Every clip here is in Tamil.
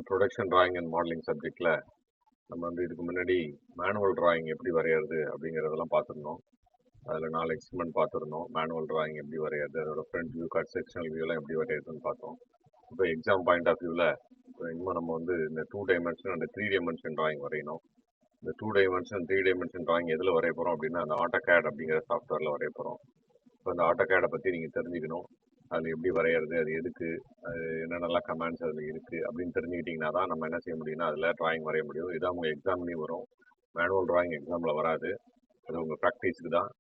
ப்ரொடக்ஷன் டிராயிங் அண்ட் மாடலிங் சப்ஜெக்டில் நம்ம இதுக்கு முன்னாடி மேனுவல் டிராயிங் எப்படி வரைகிறது அப்படிங்கிறதெல்லாம் பார்த்துருந்தோம். அதில் 4 எக்ஸ்பெரிமெண்ட் பார்த்துருந்தோம். மேனுவல் டிராயிங் எப்படி வரைகிறது, அதோட ஃப்ரண்ட் வியூ, கட் செக்ஷனல் வியூலாம் எப்படி வரைகிறதுன்னு பார்த்தோம். இப்போ எக்ஸாம் பாயிண்ட் ஆஃப் வியூவில் இன்னும் நம்ம இந்த 2 டைமென்ஷன் அண்ட் 3 டைமென்ஷன் டிராயிங் வரையணும். இந்த 2 டைமென்ஷன் 3 டைமென்ஷன் டிராயிங் எதில் வரைய போகிறோம் அப்படின்னா அந்த AutoCAD அப்படிங்கிற சாஃப்ட்வேரில் வரைய போகிறோம். இப்போ அந்த AutoCAD பற்றி நீங்கள் தெரிஞ்சுக்கணும். அதில் எப்படி வரைகிறது, அது எதுக்கு, அது என்னென்னலாம் கமெண்ட்ஸ் அதில் இருக்குது அப்படின்னு தெரிஞ்சுக்கிட்டிங்கன்னா தான் நம்ம என்ன செய்ய முடியும்னா அதில் டிராயிங் வரைய முடியும். இதான் உங்கள் எக்ஸாம்லேயும் வரும். மேனுவல் டிராயிங் எக்ஸாமில் வராது, அது உங்கள் ப்ராக்டிஸுக்கு தான்.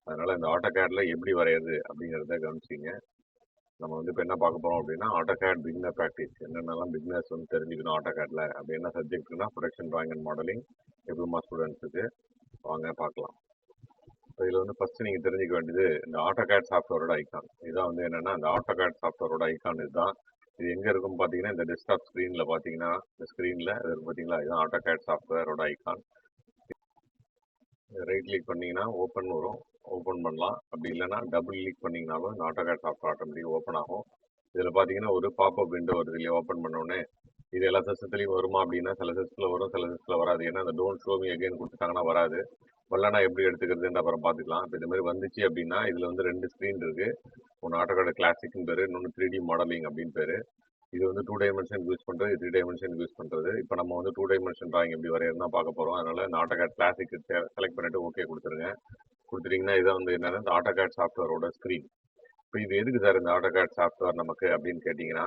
அதனால் இந்த AutoCADல எப்படி வரைகிறது அப்படிங்கிறத கவனிச்சிங்க. நம்ம இப்போ என்ன பார்க்க போகிறோம் அப்படின்னா AutoCAD பிகினர் ப்ராக்டிஸ். என்னென்னலாம் பிகினர்ஸ் தெரிஞ்சுக்கணும் AutoCADல அப்படி என்ன சப்ஜெக்ட்னா production drawing and modelling diploma ஸ்டூடெண்ட்ஸுக்கு. வாங்க பார்க்கலாம். இப்போ இதில் ஃபஸ்ட்டு நீங்கள் தெரிஞ்சுக்க வேண்டியது இந்த AutoCAD சாஃப்ட்வேரோட ஐக்கான். இதுதான் என்னென்னா இந்த AutoCAD சாஃப்ட்வேரோட ஐக்கான் இதுதான். இது எங்கே இருக்குன்னு பார்த்தீங்கன்னா இந்த டெஸ்க்டாப் ஸ்க்ரீனில் பார்த்தீங்கன்னா இந்த ஸ்க்ரீனில் இது பார்த்தீங்களா, இதுதான் AutoCAD சாஃப்ட்வேரோட ஐக்கான். ரைட் கிளிக் பண்ணிங்கன்னா ஓப்பன் வரும், ஓப்பன் பண்ணலாம். அப்படி இல்லைன்னா டபுள் கிளிக் பண்ணிங்கனாலும் இந்த AutoCAD சாஃப்ட்வேர் ஆட்டோமேட்டிக் ஓப்பன் ஆகும். இதில் பார்த்தீங்கன்னா ஒரு பாப்அப் விண்டோ வருது இல்லையா, ஓப்பன் பண்ணோடனே. இது எல்லா சிஸ்டத்துலையும் வருமா அப்படின்னா சில சிஸ்டத்தில் வரும், சில சிஸ்டத்தில் வராது. ஏன்னா அந்த டோன்ட் ஷோ மீ அகைன் கொடுத்துட்டாங்கன்னா வராது. வரலனா எப்படி எடுத்துக்கிறதுன்னு அப்புறம் பார்த்துக்கலாம். இப்போ இந்த மாதிரி வந்துச்சு அப்படின்னா இதில் 2 ஸ்க்ரீன் இருக்குது. ஒன்று AutoCAD கிளாசிக்னு பேர், இன்னொன்று 3D மாடலிங் அப்படின்னு பேர். இது 2 டைமென்ஷன் யூஸ் பண்ணுறது, 3 டைமென்ஷன் யூஸ் பண்ணுறது. இப்போ நம்ம 2 டைமென்ஷன் டிராயிங் எப்படி வரையறதுனா பார்க்க போகிறோம். அதனால் இந்த AutoCAD கிளாசிக் செலக்ட் பண்ணிவிட்டு ஓகே கொடுத்துருங்க. கொடுத்துட்டிங்கன்னா இதான் என்னென்னா இந்த AutoCAD சாஃப்ட்வேரோட ஸ்க்ரீன். இப்போ இது எதுக்கு சார் இந்த AutoCAD சாஃப்ட்வேர் நமக்கு அப்படின்னு கேட்டிங்கன்னா,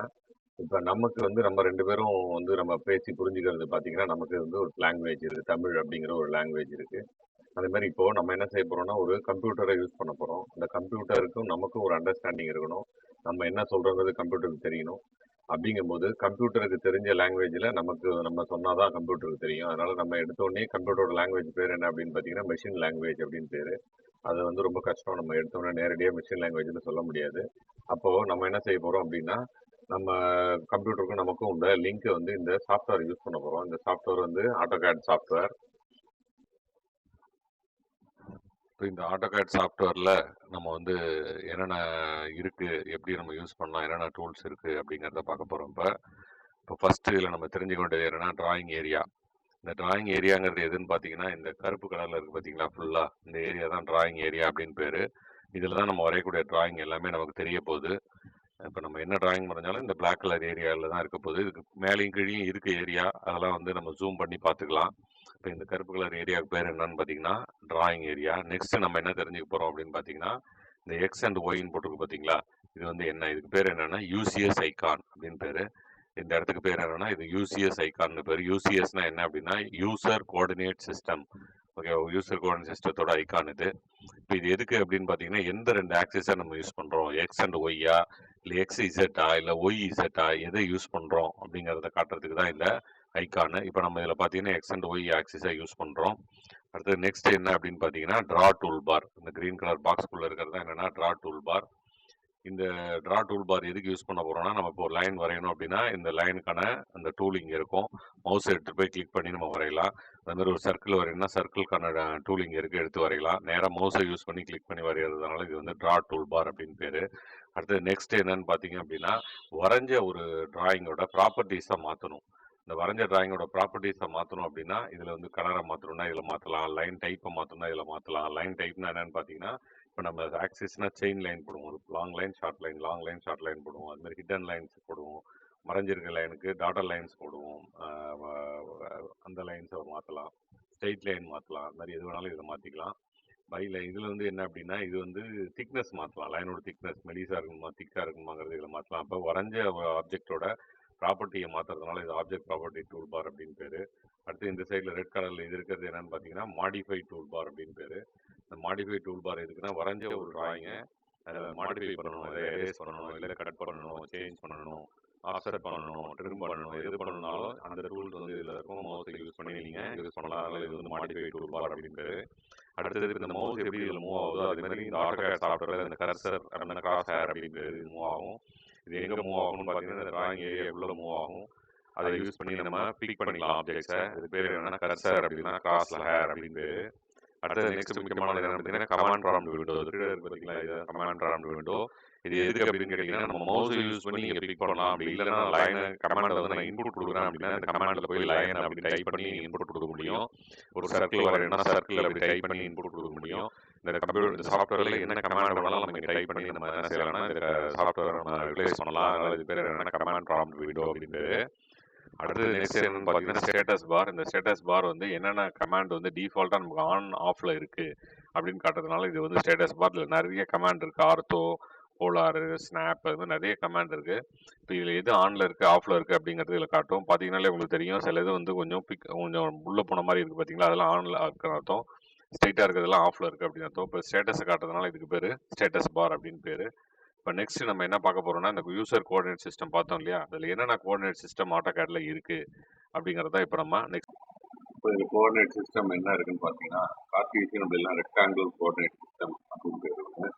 இப்போ நமக்கு நம்ம 2 பேரும் நம்ம பேசி புரிஞ்சுக்கிறது பார்த்தீங்கன்னா நமக்கு ஒரு லாங்குவேஜ் இருக்குது, தமிழ் அப்படிங்கிற ஒரு லாங்குவேஜ் இருக்குது. அதே மாதிரி இப்போ நம்ம என்ன செய்ய போறோம்னா ஒரு கம்ப்யூட்டரை யூஸ் பண்ண போறோம். அந்த கம்ப்யூட்டருக்கும் நமக்கும் ஒரு அண்டர்ஸ்டாண்டிங் இருக்கணும். நம்ம என்ன சொல்றோங்கிறது கம்ப்யூட்டருக்கு தெரியணும். அப்படிங்கும்போது கம்ப்யூட்டருக்கு தெரிஞ்ச லாங்குவேஜில் நம்ம சொன்னாதான் கம்ப்யூட்டருக்கு தெரியும். அதனால நம்ம எடுத்தோடனே கம்ப்யூட்டரோட லாங்குவேஜ் பேர் என்ன அப்படின்னு பார்த்தீங்கன்னா மெஷின் லாங்குவேஜ் அப்படின்னு பேர். அது ரொம்ப கஷ்டம். நம்ம எடுத்தோடனே நேரடியாக மெஷின் லாங்குவேஜ்னு சொல்ல முடியாது. அப்போ நம்ம என்ன செய்ய போறோம் அப்படின்னா நம்ம கம்ப்யூட்டருக்கும் நமக்கும் உள்ள லிங்க் இந்த சாஃப்ட்வேர் யூஸ் பண்ண போறோம். இந்த சாஃப்ட்வேர் AutoCAD சாஃப்ட்வேர். இப்போ இந்த AutoCAD சாஃப்ட்வேரில் நம்ம என்னென்ன இருக்குது, எப்படி நம்ம யூஸ் பண்ணலாம், என்னென்ன டூல்ஸ் இருக்குது அப்படிங்கிறத பார்க்க போகிறோம். இப்போ ஃபஸ்ட்டு இதில் நம்ம தெரிஞ்சுக்க வேண்டியது என்னென்னா டிராயிங் ஏரியா. இந்த டிராயிங் ஏரியாங்கிறது எதுன்னு பார்த்தீங்கன்னா இந்த கருப்பு கலரில் இருக்குது பார்த்தீங்களா, ஃபுல்லாக இந்த ஏரியா தான் டிராயிங் ஏரியா அப்படின்னு பேர். இதில் தான் நம்ம வரையக்கூடிய டிராயிங் எல்லாமே நமக்கு தெரிய போகுது. இப்போ நம்ம என்ன டிராயிங் வரைஞ்சாலும் இந்த பிளாக் கலர் ஏரியாவில் தான் இருக்க போகுது. இதுக்கு மேலேயும் கீழேயும் இருக்க ஏரியா அதெல்லாம் நம்ம ஜூம் பண்ணி பார்த்துக்கலாம். இப்போ இந்த கருப்பு கலர் ஏரியாவுக்கு பேர் என்னன்னு பார்த்தீங்கன்னா டிராயிங் ஏரியா. நெக்ஸ்ட் நம்ம என்ன தெரிஞ்சுக்க போகிறோம் அப்படின்னு பார்த்தீங்கன்னா இந்த எக்ஸ் அண்ட் ஒய்ன்னு போட்டிருக்கு பார்த்தீங்களா, இது என்ன, இதுக்கு பேர் என்னன்னா யூசிஎஸ் ஐகான் அப்படின்னு பேர். இந்த இடத்துக்கு பேர் என்னன்னா இது யூசிஎஸ் ஐகான் பேர். யூசிஎஸ்னா என்ன அப்படின்னா user coordinate system. Okay, user coordinate சிஸ்டத்தோட ஐகான் இது. இப்போ இது எதுக்கு அப்படின்னு பார்த்தீங்கன்னா எந்த 2 ஆக்சிஸை நம்ம யூஸ் பண்ணுறோம், எக்ஸ் அண்ட் ஒய்யா இல்லை எக்ஸ் இசட்டா இல்லை ஒய் இசட்டா, எதை யூஸ் பண்ணுறோம் அப்படிங்கிறத காட்டுறதுக்கு தான் இந்த ஐக்கானு. இப்போ நம்ம இதில் பார்த்தீங்கன்னா எக்ஸ் அண்ட் ஒய் ஆக்சிஸை யூஸ் பண்ணுறோம். அடுத்தது நெக்ஸ்ட் என்ன அப்படின்னு பார்த்தீங்கன்னா ட்ரா டூல் பார். இந்த கிரீன் கலர் பாக்ஸ்குள்ளே இருக்கிறது தான் என்னென்னா ட்ரா டூல் பார். இந்த ட்ரா டூல் பார் எதுக்கு யூஸ் பண்ண போகிறோம்னா நம்ம இப்போ ஒரு லைன் வரையணும் அப்படின்னா இந்த லைனுக்கான அந்த டூல் இங்கே இருக்கும். மவுஸ் எடுத்துகிட்டு போய் கிளிக் பண்ணி நம்ம வரையலாம். அது மாதிரி ஒரு சர்க்கிள் வரையணும்னா சர்க்கிள்கான டூல் இங்கே இருக்குது, எடுத்து வரையலாம். நேராக மவுஸை யூஸ் பண்ணி கிளிக் பண்ணி வரைகிறதுனால இது ட்ரா டூல் பார் அப்படின்னு பேர். அடுத்தது நெக்ஸ்ட் என்னன்னு பார்த்தீங்க அப்படின்னா வரைஞ்ச ஒரு டிராயிங்கோட ப்ராப்பர்ட்டிஸை மாற்றணும். இந்த வரைஞ்ச டிராயிங்கோட ப்ராப்பர்ட்டிஸை மாற்றணும் அப்படின்னா இதில் கலரை மாற்றணும்னா இதில் மாற்றலாம், லைன் டைப்பை மாற்றணும்னா இதில் மாற்றலாம். லைன் டைப்னா என்னன்னு பார்த்தீங்கன்னா இப்போ நம்ம ஆக்சிஸ்னா செயின் லைன் போடுவோம், ஒரு long line short line, long line short line போடுவோம். அது மாதிரி ஹிடன் லைன்ஸ் போடுவோம், மறைஞ்சிருக்க லைனுக்கு டாட்டர் லைன்ஸ் போடுவோம். அந்த லைன்ஸை மாற்றலாம், ஸ்ட்ரெயிட் லைன் மாற்றலாம். அது மாதிரி எது வேணாலும் இதை மாற்றிக்கலாம். பைல இதில் என்ன அப்படின்னா இது திக்னஸ் மாற்றலாம். லைனோட திக்னஸ் மெலிசாக இருக்குமா திக்காக இருக்குமாங்கிறது இதில் மாற்றலாம். அப்போ வரைஞ்ச ஆப்ஜெக்டோட ப்ராப்பர்ட்டியை மாற்றுறதுனால இது ஆப்ஜெக்ட் ப்ராப்பர்ட்டி டூல் பார் அப்படின்னு பேர். அடுத்து இந்த சைடில் ரெட் கலரில் இது இருக்கிறது என்னன்னு பார்த்தீங்கன்னா மாடிஃபை டூல் பார் அப்படின்னு பேர். இந்த மாடிஃபை டூல் பார் எதுக்குன்னா வரைஞ்ச ஒரு டிராயிங்கை மாடிஃபை பண்ணணும், இதை எரேஸ் பண்ணணும், இல்லை கட் பண்ணணும், சேஞ்ச் பண்ணணும், ஆஃப்செட் பண்ணணும், ட்ரிம் பண்ணணும், எது பண்ணணும்னாலும் அந்த டூல்ஸ் இதில் இருக்கும். மவுஸை யூஸ் பண்ணி நீங்கள் யூஸ் பண்ணலாம். அதனால் இது மாடிஃபை டூல் பார் அப்படின்னு பேர். அடுத்தது இந்த மவுஸ் எப்படி இதில் மூவ் ஆகுதோ அதே மாதிரி இந்த AutoCAD சாஃப்ட்வேர் இந்த கர்சர் அப்படின்னா கிராஸ் ஹேர் அப்படின்னு இது மூவ் ஆகும். இது எங்கே மூவ் ஆகும்னு பார்த்தீங்கன்னா இந்த டிராயிங் ஏரியா உள்ள மூவ் ஆகும். அதை யூஸ் பண்ணி நம்ம பிக் பண்ணிக்கலாம் ஆப்ஜெக்ட்ஸை. இது பேர் என்னன்னா கர்சர் அப்படின்னா கிராஸ் ஹேர் அப்படின்னு பேர். அடுத்தது நெக்ஸ்ட் முக்கியமானது என்ன பார்த்தீங்கன்னா கமாண்ட் ப்ராம்ப்ட் விண்டோ. பார்த்தீங்களா, இது கமாண்ட் ப்ராம்ப்ட் விண்டோ. இது எதுக்கு அப்படின்னு கேட்டிங்கன்னா, நம்ம மவுஸை யூஸ் பண்ணி நீங்கள் பிக் பண்ணலாம். அப்படி இல்லைன்னா லைனை கமாண்டை வந்து நான் இன்புட் கொடுக்குறேன் அப்படின்னா அந்த கமாண்டில் போய் லைன் அப்படி டைப் பண்ணி இன்புட் கொடுக்க முடியும். ஒரு சர்க்கிள் வரையணும்னா சர்க்கிள் அப்படி டைப் பண்ணி இன்புட் கொடுக்க முடியும். இந்த சாஃப்ட்வேரில் என்ன கமாண்ட் வேணாலும் நம்ம டைப் பண்ணி நம்ம என்ன செய்யலாம்னா இந்த சாஃப்ட்வேர் நம்ம ரிலீஸ் பண்ணலாம். அதனால் இது பேர் என்னென்னா கமாண்ட் ப்ராம்ப்ட் விண்டோ அப்படின்னு பேர். அடுத்து நெக்ஸ்ட் என்னன்னு பார்த்தீங்கன்னா ஸ்டேட்டஸ் பார். இந்த ஸ்டேட்டஸ் பார் வந்து என்னென்ன கமாண்ட் வந்து டிஃபால்ட்டாக நமக்கு ஆன் ஆஃபில் இருக்குது அப்படின்னு காட்டுறதுனால இது வந்து ஸ்டேட்டஸ் பார். நிறைய கமாண்ட் இருக்குது. ஆர்த்தோ, போலாரு, ஸ்னாப், அது மாதிரி நிறைய கமாண்ட் இருக்குது. இப்போ இதில் எது ஆனில் இருக்குது ஆஃபில் இருக்குது அப்படிங்கிறது இதில் காட்டும். பார்த்தீங்கன்னாலே உங்களுக்கு தெரியும். சில இது வந்து கொஞ்சம் உள்ளே போன மாதிரி இருக்குது பார்த்தீங்களா, அதெல்லாம் ஆனில் இருக்குன்னு அர்த்தம். ஸ்ட்ரைட்டாக இருக்கிறதெல்லாம் ஆஃபில் இருக்குது அப்படின்னு அர்த்தம். இப்போ ஸ்டேட்டஸை காட்டுறதுனால இதுக்கு பேர் ஸ்டேட்டஸ் பார் அப்படின்னு பேர். இப்போ நெக்ஸ்ட் நம்ம என்ன பார்க்க போறோம்னா இந்த யூசர் கோஆர்டினேட் சிஸ்டம் பார்த்தோம் இல்லையா, அதில் என்னென்ன கோஆர்டினேட் சிஸ்டம் ஆட்டோகேட்ல இருக்கு அப்படிங்கிறத இப்போ நம்ம நெக்ஸ்ட். இப்போ இதில் கோஆர்டினேட் சிஸ்டம் என்ன இருக்குன்னு பார்த்தீங்கன்னா கார்ட்டீசியன் அப்படிலாம் ரெக்டாங்குலர் கோஆர்டினேட் சிஸ்டம் அப்படின்னு பேர்.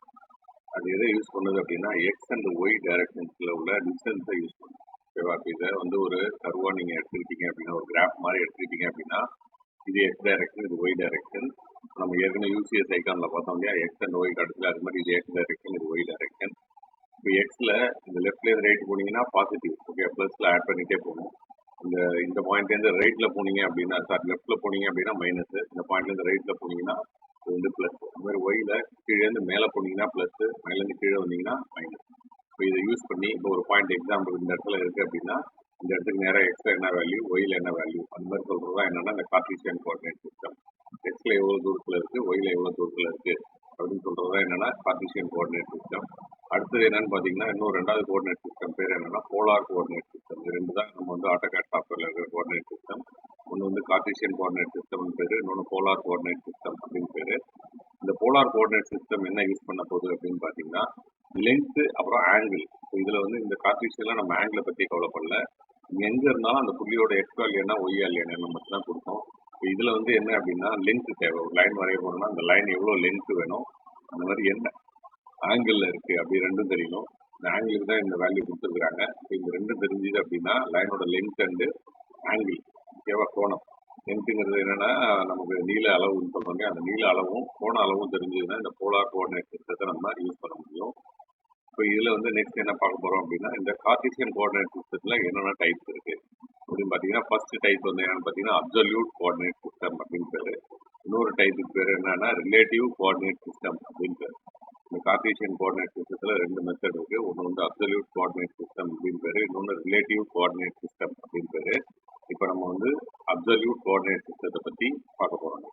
அது எதை யூஸ் பண்ணுது அப்படின்னா எக்ஸ் அண்ட் ஒய் டைரக்ஷன்ஸில் உள்ள டிஸ்டன்ஸை யூஸ் பண்ணுது. ஓகேவா? இப்போ இதை வந்து ஒரு கர்வாக நீங்கள் எடுத்துக்கிட்டீங்க அப்படின்னா ஒரு கிராஃப் மாதிரி எடுத்துக்கிட்டீங்க அப்படின்னா இது எக்ஸ் டைரக்ஷன், இது ஒய் டைரக்ஷன். நம்ம ஏற்கனவே யூசிஎஸ் ஐக்கானில் பார்த்தோம் இல்லையா, எக்ஸ் அண்ட் ஒய் காட்டுல அது மாதிரி இது எக்ஸ் டைரக்ஷன், இது ஒய் டைரக்ஷன். இப்போ எக்ஸில் இந்த லெஃப்ட்லேருந்து ரைட் போனீங்கன்னா பாசிட்டிவ், ஓகே, ப்ளஸில் ஆட் பண்ணிகிட்டே போகணும். இந்த பாயிண்ட்லேருந்து ரைட்டில் போனீங்க அப்படின்னா லெஃப்ட்டில் போனீங்க அப்படின்னா மைனஸ், இந்த பாயிண்ட்லேருந்து ரைட்டில் போனீங்கன்னா இது வந்து ப்ளஸ். அது மாதிரி ஒயில் கீழேருந்து மேலே போனீங்கன்னா ப்ளஸ், மேலேருந்து கீழே வந்தீங்கன்னா மைனஸ். இப்போ இதை யூஸ் பண்ணி இப்போ ஒரு பாயிண்ட் எக்ஸாம்பிள் இந்த இடத்துல இருக்குது அப்படின்னா இந்த இடத்துக்கு நேராக எக்ஸில் என்ன வேல்யூ, ஒயில் என்ன வேல்யூ, அந்த மாதிரி சொல்கிறது தான் என்னென்னா இந்த கார்ட்டீசியன் கோஆர்டினேட் சிஸ்டம். எக்ஸில் எவ்வளோ தூரத்தில் இருக்குது, ஒயில் எவ்வளோ தூரத்தில் இருக்குது அப்படின்னு சொல்கிறது தான் என்னென்னா கார்ட்டீசியன் கோஆர்டினேட் சிஸ்டம். அடுத்தது என்னன்னு பார்த்தீங்கன்னா இன்னும் ரெண்டாவது கோஆர்டினேட் சிஸ்டம் பேர் என்னன்னா போலார் கோஆர்டினேட் சிஸ்டம். இது ரெண்டு தான் நம்ம வந்து ஆட்டோகேட் சாஃப்ட்வேர்ல இருக்கிற கோஆர்டினேட் சிஸ்டம். ஒன்று வந்து கார்ட்டீசியன் கோஆர்டினேட் சிஸ்டம் பேர், இன்னொன்று போலார் கோஆர்டினேட் சிஸ்டம் அப்படின்னு பேர். இந்த போலார் கோஆர்டினேட் சிஸ்டம் என்ன யூஸ் பண்ண போகுது அப்படின்னு பார்த்தீங்கன்னா லென்த் அப்புறம் ஆங்கிள். இதில் வந்து இந்த கார்ட்டீசியன்ல நம்ம ஆங்கிளை பற்றி கவலைப்படல, எங்கே இருந்தாலும் அந்த புள்ளியோட எக்ஸ் வேல்யூ என்ன ஒய் வேல்யூ என்ன மட்டும் தான் கொடுத்தோம். இப்போ இதில் வந்து என்ன அப்படின்னா லென்த் தேவை. ஒரு லைன் வரைய போனோம்னா அந்த லைன் எவ்வளோ லென்த் வேணும், அந்த மாதிரி என்ன ஆங்கிள் இருக்கு அப்படி ரெண்டும் தெரியணும். இந்த ஆங்கிளுக்கு தான் இந்த வேல்யூ கொடுத்துருக்குறாங்க. இந்த ரெண்டும் தெரிஞ்சுது அப்படின்னா லைனோட லென்த் அண்டு ஆங்கிள், ஓகேவா, கோணம். லென்த்துங்கிறது என்னன்னா நமக்கு நீள அளவுன்னு சொல்றாங்க. அந்த நீள அளவும் கோண அளவும் தெரிஞ்சதுன்னா இந்த போலார் கோஆர்டினேட் சிஸ்டத்தை நம்ம யூஸ் பண்ண முடியும். இப்போ இதில் வந்து நெக்ஸ்ட் என்ன பார்க்க போறோம் அப்படின்னா இந்த கார்ட்டீசியன் கோஆர்டினேட் சிஸ்டத்தில் என்னென்ன டைப்ஸ் இருக்கு அப்படின்னு பார்த்தீங்கன்னா ஃபர்ஸ்ட் டைப் வந்து என்னன்னு பார்த்தீங்கன்னா அப்சல்யூட் கோஆர்டினேட் சிஸ்டம் அப்படின்னு பேரு. இன்னொரு டைப்புக்கு பேர் என்னன்னா ரிலேட்டிவ் கோஆர்டினேட் சிஸ்டம் அப்படின்னு பேர். இந்த கார்ட்டீசியன் கோஆர்டினேட் சிஸ்டத்தில் ரெண்டு மெத்தட் இருக்குது. ஒன்று வந்து அப்சல்யூட் கோஆர்டினேட் சிஸ்டம் அப்படின்னு பேர், இன்னொன்று ரிலேட்டிவ் கோஆர்டினேட் சிஸ்டம் அப்படின்னு பேர். இப்போ நம்ம வந்து அப்சல்யூட் கோஆர்டினேட் சிஸ்டத்தை பற்றி பார்க்க போகிறோம்.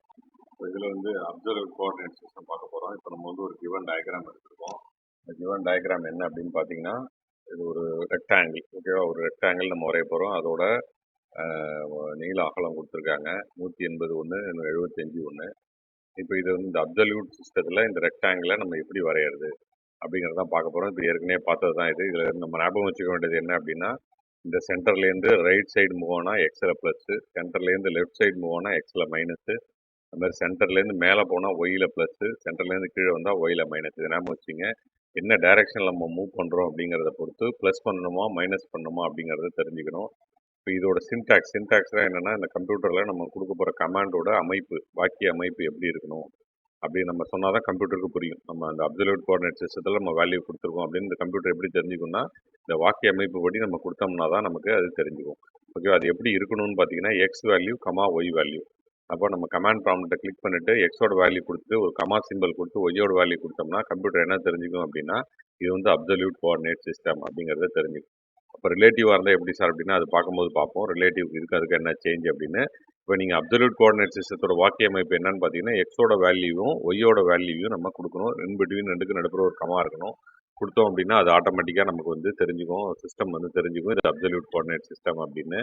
இப்போ இதில் வந்து அப்சல்யூட் கோஆர்டினேட் சிஸ்டம் பார்க்க போகிறோம். இப்போ நம்ம வந்து ஒரு கிவன் டயக்ராம் எடுத்துருக்கோம். இந்த கிவன் டயக்ராம் என்ன அப்படின்னு பார்த்தீங்கன்னா இது ஒரு ரெக்டாங்கிள், ஓகேவா, ஒரு ரெக்டாங்கிள் நம்ம வரைய போகிறோம். அதோட நீள அகலம் கொடுத்துருக்காங்க 180 ஒன்று, 75 ஒன்று. இப்போ இது வந்து இந்த அப்சல்யூட் சிஸ்டத்தில் இந்த ரெக்டாங்கிளை நம்ம எப்படி வரைகிறது அப்படிங்கிறதான் பார்க்க போகிறோம். இப்போ ஏற்கனவே பார்த்தது தான் இது. இதில் நம்ம ஞாபகம் வச்சுக்க வேண்டியது என்ன அப்படின்னா இந்த சென்டர்லேருந்து ரைட் சைடு மூவ் ஆனால் எக்ஸில் ப்ளஸ்ஸு, சென்டர்லேருந்து லெஃப்ட் சைடு மூவ் ஆனால் எக்ஸில் மைனஸு, அது மாதிரி சென்டர்லேருந்து மேலே போனால் ஒயில் ப்ளஸ்ஸு, சென்டர்லேருந்து கீழே வந்தால் ஒயில் மைனஸ். இது ஞாபகம் வச்சுங்க. என்ன டைரெக்ஷனில் நம்ம மூவ் பண்ணுறோம் அப்படிங்கிறத பொறுத்து ப்ளஸ் பண்ணணுமா மைனஸ் பண்ணணுமா அப்படிங்கிறத தெரிஞ்சுக்கணும். இப்போ இதோட சின்டாக்ஸ்லாம் என்னென்னா இந்த கம்ப்யூட்டரில் நம்ம கொடுக்க போகிற கமாண்டோட அமைப்பு, வாக்கிய அமைப்பு எப்படி இருக்கணும் அப்படின்னு நம்ம சொன்னால் தான் கம்ப்யூட்டருக்கு புரியும். நம்ம அந்த அப்சல்யூட் கோஆர்டினேட் சிஸ்டத்தில் நம்ம வேல்யூ கொடுத்துருக்கோம் அப்படின்னு இந்த கம்ப்யூட்டர் எப்படி தெரிஞ்சுக்கணும்னா இந்த வாக்கிய அமைப்பு படி நம்ம கொடுத்தோம்னா தான் நமக்கு அது தெரிஞ்சுக்கும். ஓகே, அது எப்படி இருக்கணும்னு பார்த்தீங்கன்னா X value comma Y value. அப்போ நம்ம கமாண்ட் ப்ராம்ப்ட்டை கிளிக் பண்ணிவிட்டு எக்ஸோட வேல்யூ கொடுத்து ஒரு கமா சிம்பிள் கொடுத்து ஒய்யோட வேல்யூ கொடுத்தோம்னா கம்ப்யூட்டர் என்ன தெரிஞ்சுக்கும் அப்படின்னா இது வந்து அப்சல்யூட் கோஆர்டினேட் சிஸ்டம் அப்படிங்கிறத தெரிஞ்சுக்கும். அப்போ ரிலேட்டிவாக இருந்தால் எப்படி சார் அப்படின்னா அது பார்க்கும்போது பார்ப்போம் ரிலேட்டிவ்க்கு இருக்குது அதுக்கு என்ன சேஞ்ச் அப்படின்னு. இப்போ நீங்கள் அப்சல்யூட் கோஆர்டினேட் சிஸ்டத்தோட வாக்கிய அமைப்பு என்னன்னு பார்த்தீங்கன்னா எக்ஸோட வேல்யூவும் ஒய்யோட வேல்யூவையும் நம்ம கொடுக்கணும். ரெண்டுக்கு நடுப்புற ஒரு கமா இருக்கணும். கொடுத்தோம் அப்படின்னா அது ஆட்டோமேட்டிக்காக நமக்கு வந்து தெரிஞ்சுக்கும், சிஸ்டம் வந்து தெரிஞ்சுக்கும் இது அப்சல்யூட் கோஆர்டினேட் சிஸ்டம் அப்படின்னு.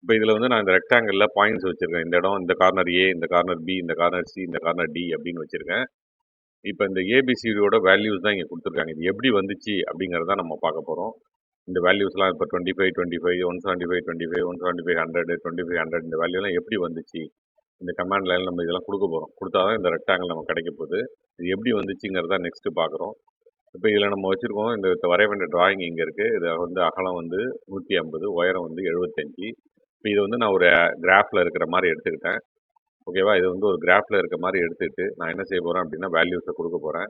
இப்போ இதில் வந்து நான் இந்த ரெக்டாங்கிளில் பாயிண்ட்ஸ் வச்சுருக்கேன். இந்த இடம், இந்த கார்னர் ஏ, இந்த கார்னர் பி, இந்த கார்னர் சி, இந்த கார்னர் டி அப்படின்னு வச்சுருக்கேன். இப்போ இந்த ஏபிசிடியோட வேல்யூஸ் தான் இங்கே கொடுத்துருக்காங்க. இது எப்படி வந்துச்சு அப்படிங்கிறத நம்ம பார்க்க போகிறோம். இந்த வேல்யூஸ்லாம் இப்போ 25, 25, 175, 25, 175, 100, 25, 100 இந்த வேல்யூலாம் எப்படி வந்துச்சு இந்த கமாண்ட் லைனில் நம்ம இதெல்லாம் கொடுக்க போகிறோம். கொடுத்தா தான் இந்த ரெக்டாங்கிள் நமக்கு கிடைக்க போகுது. இது எப்படி வந்துச்சுங்கிறத நெக்ஸ்ட்டு பார்க்குறோம். இப்போ இதில் நம்ம வச்சுருக்கோம் இந்த வரைய வேண்டிய டிராயிங் இங்கே இருக்குது. இதை வந்து அகலம் வந்து 150, உயரம் வந்து 75. இப்போ இதை வந்து நான் ஒரு கிராஃபில் இருக்கிற மாதிரி எடுத்துக்கிட்டேன். ஓகேவா, இது வந்து ஒரு கிராஃபில் இருக்கிற மாதிரி எடுத்துக்கிட்டு நான் என்ன செய்ய போகிறேன் அப்படின்னா வேல்யூஸை கொடுக்க போகிறேன்.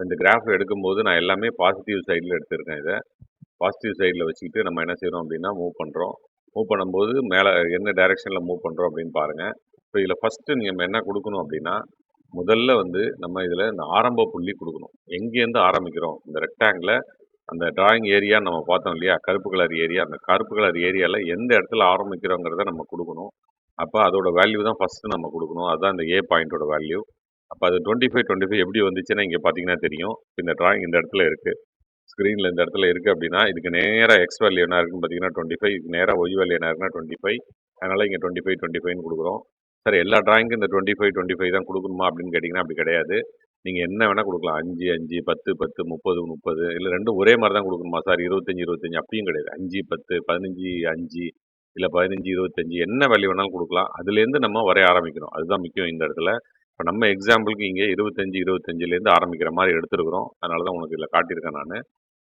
இந்த கிராஃப் எடுக்கும்போது நான் எல்லாமே பாசிட்டிவ் சைடில் எடுத்திருக்கேன். இதை பாசிட்டிவ் சைடில் வச்சுக்கிட்டு நம்ம என்ன செய்கிறோம் அப்படின்னா மூவ் பண்ணுறோம். மூவ் பண்ணும்போது மேலே என்ன டைரெக்ஷனில் மூவ் பண்ணுறோம் அப்படின்னு பாருங்கள். இப்போ இதில் ஃபஸ்ட்டு நம்ம என்ன கொடுக்கணும் அப்படின்னா, முதல்ல வந்து நம்ம இதில் இந்த ஆரம்ப புள்ளி கொடுக்கணும். எங்கேருந்து ஆரம்பிக்கிறோம், இந்த ரெக்டாங்கில் அந்த டிராயிங் ஏரியா நம்ம பார்த்தோம் இல்லையா, கருப்பு கலர் ஏரியா, அந்த கருப்பு கலர் ஏரியாவில் எந்த இடத்துல ஆரம்பிக்கிறோங்கிறத நம்ம கொடுக்கணும். அப்போ அதோட வேல்யூ தான் ஃபஸ்ட்டு நம்ம கொடுக்கணும். அதுதான் இந்த ஏ பாயிண்டோட வேல்யூ. அப்போ அது 25 எப்படி வந்துச்சுன்னா இங்கே பார்த்தீங்கன்னா தெரியும். இந்த டிராயிங் இந்த இடத்துல இருக்குது, ஸ்க்ரீனில் இந்த இடத்துல இருக்குது அப்படின்னா இதுக்கு நேராக எக்ஸ் வேல்யூ என்ன இருக்குன்னு பார்த்தீங்கன்னா 25, இதுக்கு நேராக ஒய் வேல்யூ என்ன இருக்குன்னா 25. அதனால் இங்கே 25 கொடுக்குறோம். சார் எல்லா டிராயிங்க்கும் இந்த 25 தான் கொடுக்கணுமா அப்படின்னு கேட்டிங்கன்னா அப்படி கிடையாது. நீங்கள் என்ன வேணால் கொடுக்கலாம். 5, 5, 10, 10, 30, 30, இல்லை ரெண்டும் ஒரே மாதிரி தான் கொடுக்கணுமா சார் 25, 25 அப்படியும் கிடையாது. 5, 10, 15, 5, இல்லை 15, 25 என்ன வேல்யூ வேணாலும் கொடுக்கலாம். அதுலேருந்து நம்ம வரைய ஆரம்பிக்கணும். அதுதான் முக்கியம் இந்த இடத்துல. இப்போ நம்ம எக்ஸாம்பிளுக்கு இங்கே 25, 25லேருந்து ஆரம்பிக்கிற மாதிரி எடுத்துருக்குறோம். அதனால தான் உங்களுக்கு இதில் காட்டியிருக்கேன் நான்.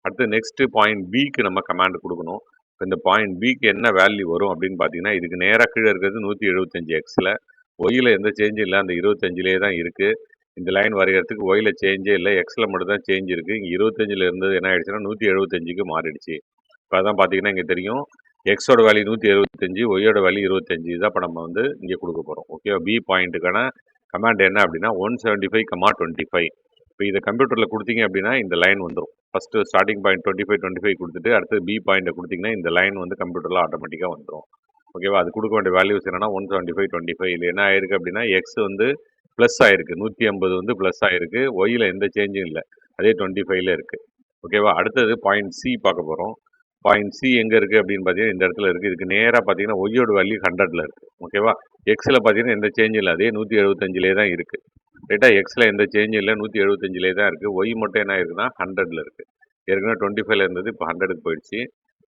அடுத்து நெக்ஸ்ட்டு பாயிண்ட் பிக்கு நம்ம கமாண்ட் கொடுக்கணும். இப்போ இந்த பாயிண்ட் பிக்கு என்ன வேல்யூ வரும் அப்படின்னு பார்த்தீங்கன்னா, இதுக்கு நேராக கீழே இருக்கிறது 175 எக்ஸில், ஒய்யில் எந்த சேஞ்சும் இல்லை, அந்த 25லே தான் இருக்குது. இந்த லைன் வரைகிறதுக்கு ஒயில் சேஞ்சே இல்லை, எக்ஸில் மட்டும் தான் சேஞ்ச் இருக்குது. இங்கே 25ல் இருந்தது என்ன ஆயிடுச்சுன்னா 175க்கு மாறிடுச்சு. இப்போ அதான் பார்த்தீங்கன்னா இங்கே தெரியும், எக்ஸோட வேல்யூ 175, ஒய்யோட வேல்யூ 25. இதான் இப்போ நம்ம வந்து இங்கே கொடுக்க போகிறோம். ஓகே, பி பாயிண்ட்டுக்கான கமாண்ட் என்ன அப்படின்னா 175, 25. இப்போ இதை கம்ப்யூட்டரில் கொடுத்தீங்க அப்படின்னா இந்த லைன் வந்துடும். ஃபஸ்ட்டு ஸ்டார்டிங் பாயிண்ட் 25 கொடுத்துட்டு அடுத்து பி பாயிண்ட்டை கொடுத்தீங்கன்னா இந்த லைன் வந்து கம்ப்யூட்டரில் ஆட்டோமேட்டிக்காக வந்துடும். ஓகேவா, அது கொடுக்க வேண்டிய வேல்யூஸ் என்னன்னா 175, 25. இது என்ன ஆயிருக்கு அப்படின்னா எக்ஸ் வந்து ப்ளஸ் ஆயிருக்கு, 150 வந்து ப்ளஸ் ஆயிருக்கு, ஒய்யில் எந்த சேஞ்சும் இல்லை, அதே 25ல இருக்குது. ஓகேவா, அடுத்தது பாயிண்ட் சி பார்க்க போகிறோம். பாயிண்ட் சி எங்கே இருக்குது அப்படின்னு பார்த்தீங்கன்னா இந்த இடத்துல இருக்குது. இதுக்கு நேராக பார்த்தீங்கன்னா ஒய்யோட வேல்யூ 100ல் இருக்குது. ஓகேவா, எக்ஸில் பார்த்தீங்கன்னா எந்த சேஞ்சும் இல்லை, அதே 175லே தான் இருக்குது. ரைட்டா, எக்ஸில் எந்த சேஞ்சும் இல்லை, 175லே தான் இருக்குது. ஒய் மட்டும் என்ன இருக்குன்னா 100ல் இருக்குது. ஏற்கனவே 25ல இருந்தது, இப்போ 100க்கு போயிடுச்சு.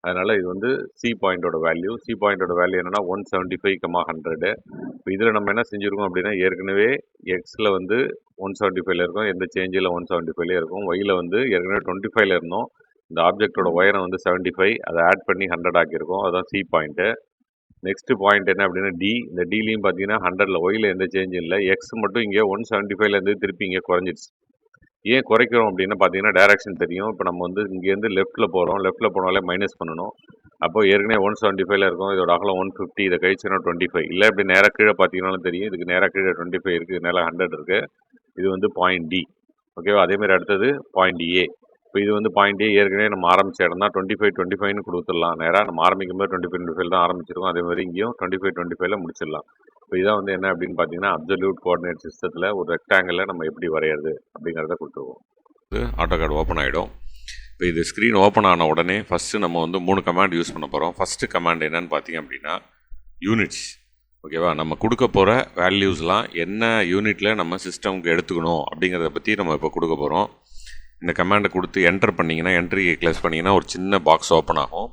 அதனால் இது வந்து சி பாயிண்டோட வேல்யூ. சி பாயிண்டோட வேல்யூ என்னென்னா 175, 100. இப்போ இதில் நம்ம என்ன செஞ்சுருக்கோம் அப்படின்னா, ஏற்கனவே எக்ஸில் வந்து 175ல இருக்கும், எந்த சேஞ்சில் 175லே இருக்கும். ஒய்யில் வந்து ஏற்கனவே 25ல இருந்தோம், இந்த ஆப்ஜெக்டோட உயரம் வந்து 75, அதை ஆட் பண்ணி 100 ஆக்கியிருக்கோம். அதுதான் சி பாயிண்ட்டு. நெக்ஸ்ட் பாயிண்ட் என்ன அப்படின்னா டி. இந்த டிலையும் பார்த்தீங்கன்னா 100ல் ஒயில் எந்த சேஞ்சும் இல்லை. எக்ஸ் மட்டும் இங்கே 175லேருந்து திருப்பி இங்கே குறைஞ்சிடுச்சு. ஏன் குறைக்கிறோம் அப்படின்னா பார்த்தீங்கன்னா டைரக்ஷன் தெரியும். இப்போ நம்ம வந்து இங்கேருந்து லெஃப்ட்டில் போகிறோம், லெஃப்ட்டில் போனாலே மைனஸ் பண்ணணும். அப்போ ஏற்கனவே 175ல் இருக்கும், இதோட அகலம் 150, இதை கழிச்சுன்னா 25. இல்லை இப்படி நேராக கீழே பார்த்தீங்கன்னாலும் தெரியும், இதுக்கு நேராக கீழே 25 இருக்குது, மேலே 100 இருக்குது. இது வந்து பாயிண்ட் டி. ஓகேவா, அதேமாதிரி அடுத்தது பாயிண்ட் ஏ. இப்போ இது வந்து பாயிண்ட் ஏ ஏற்கனவே நம்ம ஆரம்பிச்ச இடம் தான், 25 கொடுத்துடலாம். நேராக நம்ம ஆரம்பிக்கும் போது 25 தான் ஆரம்பிச்சிருக்கோம். அதே மாதிரி இங்கேயும் 25 முடிச்சிடலாம். இப்போ இதான் வந்து என்ன அப்படின்னு பார்த்தீங்கன்னா அப்சல்யூட் கோஆர்டினேட் சிஸ்டத்தில் ஒரு ரெக்டாங்கிளில் நம்ம எப்படி வரைகிறது அப்படிங்கிறத கொடுத்துருவோம். இது ஆட்டோகேட் ஓப்பன் ஆகிடும். இப்போ இது ஸ்க்ரீன் ஓப்பன் ஆன உடனே ஃபஸ்ட்டு நம்ம வந்து 3 கமாண்ட் யூஸ் பண்ண போகிறோம். ஃபஸ்ட்டு கமாண்ட் என்னன்னு பார்த்தீங்க அப்படின்னா யூனிட்ஸ். ஓகேவா, நம்ம கொடுக்க போகிற வேல்யூஸ்லாம் என்ன யூனிட்டில் நம்ம சிஸ்டமுக்கு எடுத்துக்கணும் அப்படிங்கிறத பற்றி நம்ம இப்போ கொடுக்க போகிறோம். இந்த கமாண்டை கொடுத்து என்டர் பண்ணிங்கன்னா, என்ட்ரி க்ளஸ் பண்ணிங்கன்னா ஒரு சின்ன பாக்ஸ் ஓப்பன் ஆகும்.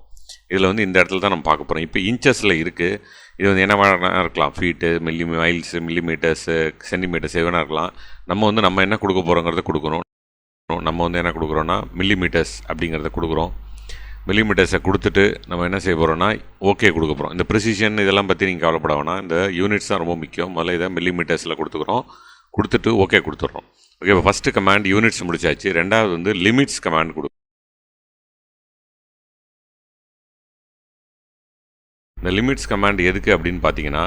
இதில் வந்து இந்த இடத்துல தான் நம்ம பார்க்க போகிறோம். இப்போ இன்ச்சஸில் இருக்குது. இது வந்து என்ன வேணா இருக்கலாம், ஃபீட்டு, மைல்ஸ், மில்லிமீட்டர்ஸு, சென்டிமீட்டர்ஸ் எது வேணா இருக்கலாம். நம்ம என்ன கொடுக்க போகிறோங்கிறத கொடுக்கணும். நம்ம வந்து என்ன கொடுக்குறோன்னா மில்லிமீட்டர்ஸ் அப்படிங்கிறத கொடுக்குறோம். மில்லிமீட்டர்ஸை கொடுத்துட்டு நம்ம என்ன செய்ய போகிறோன்னா ஓகே கொடுக்க போகிறோம். இந்த ப்ரிசிஷன் இதெல்லாம் பற்றி நீங்கள் கவலைப்பட வேணாம், இந்த யூனிட்ஸ் தான் ரொம்ப முக்கியம். முதல்ல இதை மில்லிமீட்டர்ஸில் கொடுத்துக்கிறோம், கொடுத்துட்டு ஓகே கொடுத்துட்றோம். ஓகே, இப்போ ஃபஸ்ட்டு கமாண்ட் யூனிட்ஸ் முடிச்சாச்சு. ரெண்டாவது வந்து லிமிட்ஸ் கமாண்ட் கொடுக்கும். இந்த லிமிட்ஸ் கமாண்ட் எதுக்கு அப்படின்னு பார்த்தீங்கன்னா,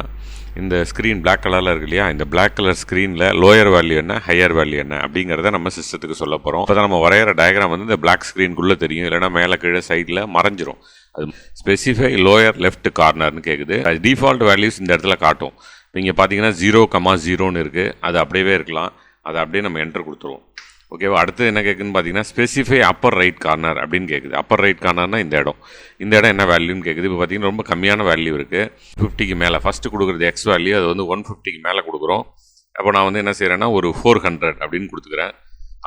இந்த ஸ்க்ரீன் பிளாக் கலரில் இருக்கு இல்லையா, இந்த பிளாக் கலர் ஸ்க்ரீனில் லோயர் வேல்யூ என்ன, ஹையர் வேல்யூ என்ன அப்படிங்கிறத நம்ம சிஸ்டத்துக்கு சொல்ல போகிறோம். இப்போ தான் நம்ம வரைகிற டயக்ராம் வந்து இந்த பிளாக் ஸ்க்ரீனுக்குள்ளே தெரியும், இல்லைனா மேலே கீழே சைடில் மறைஞ்சிரும். அது ஸ்பெசிஃபை லோயர் லெஃப்ட் கார்னர்னு கேட்குது. அது டிஃபால்ட் வேல்யூஸ் இந்த இடத்துல காட்டும். இங்கே பார்த்தீங்கன்னா 0,0ன்னு இருக்குது, அது அப்படியே இருக்கலாம். அதை அப்படியே நம்ம என்டர் கொடுத்துருவோம். ஓகேவா, அடுத்து என்ன கேட்குதுன்னு பார்த்தீங்கன்னா ஸ்பெசிஃபை அப்பர் ரைட் கார்னர் அப்படின்னு கேட்குது. அப்பர் ரைட் கார்னர்னால் இந்த இடம் என்ன வேல்யூன்னு கேட்குது. இப்போ பார்த்தீங்கன்னா ரொம்ப கம்மியான வேல்யூ இருக்குது, 50க்கு மேலே. ஃபஸ்ட்டு கொடுக்குறது எக்ஸ் வேல்யூ, அது வந்து 150க்கு மேலே கொடுக்குறோம். அப்போ நான் வந்து என்ன செய்கிறேன்னா ஒரு 400 அப்படின்னு கொடுத்துக்கிறேன்.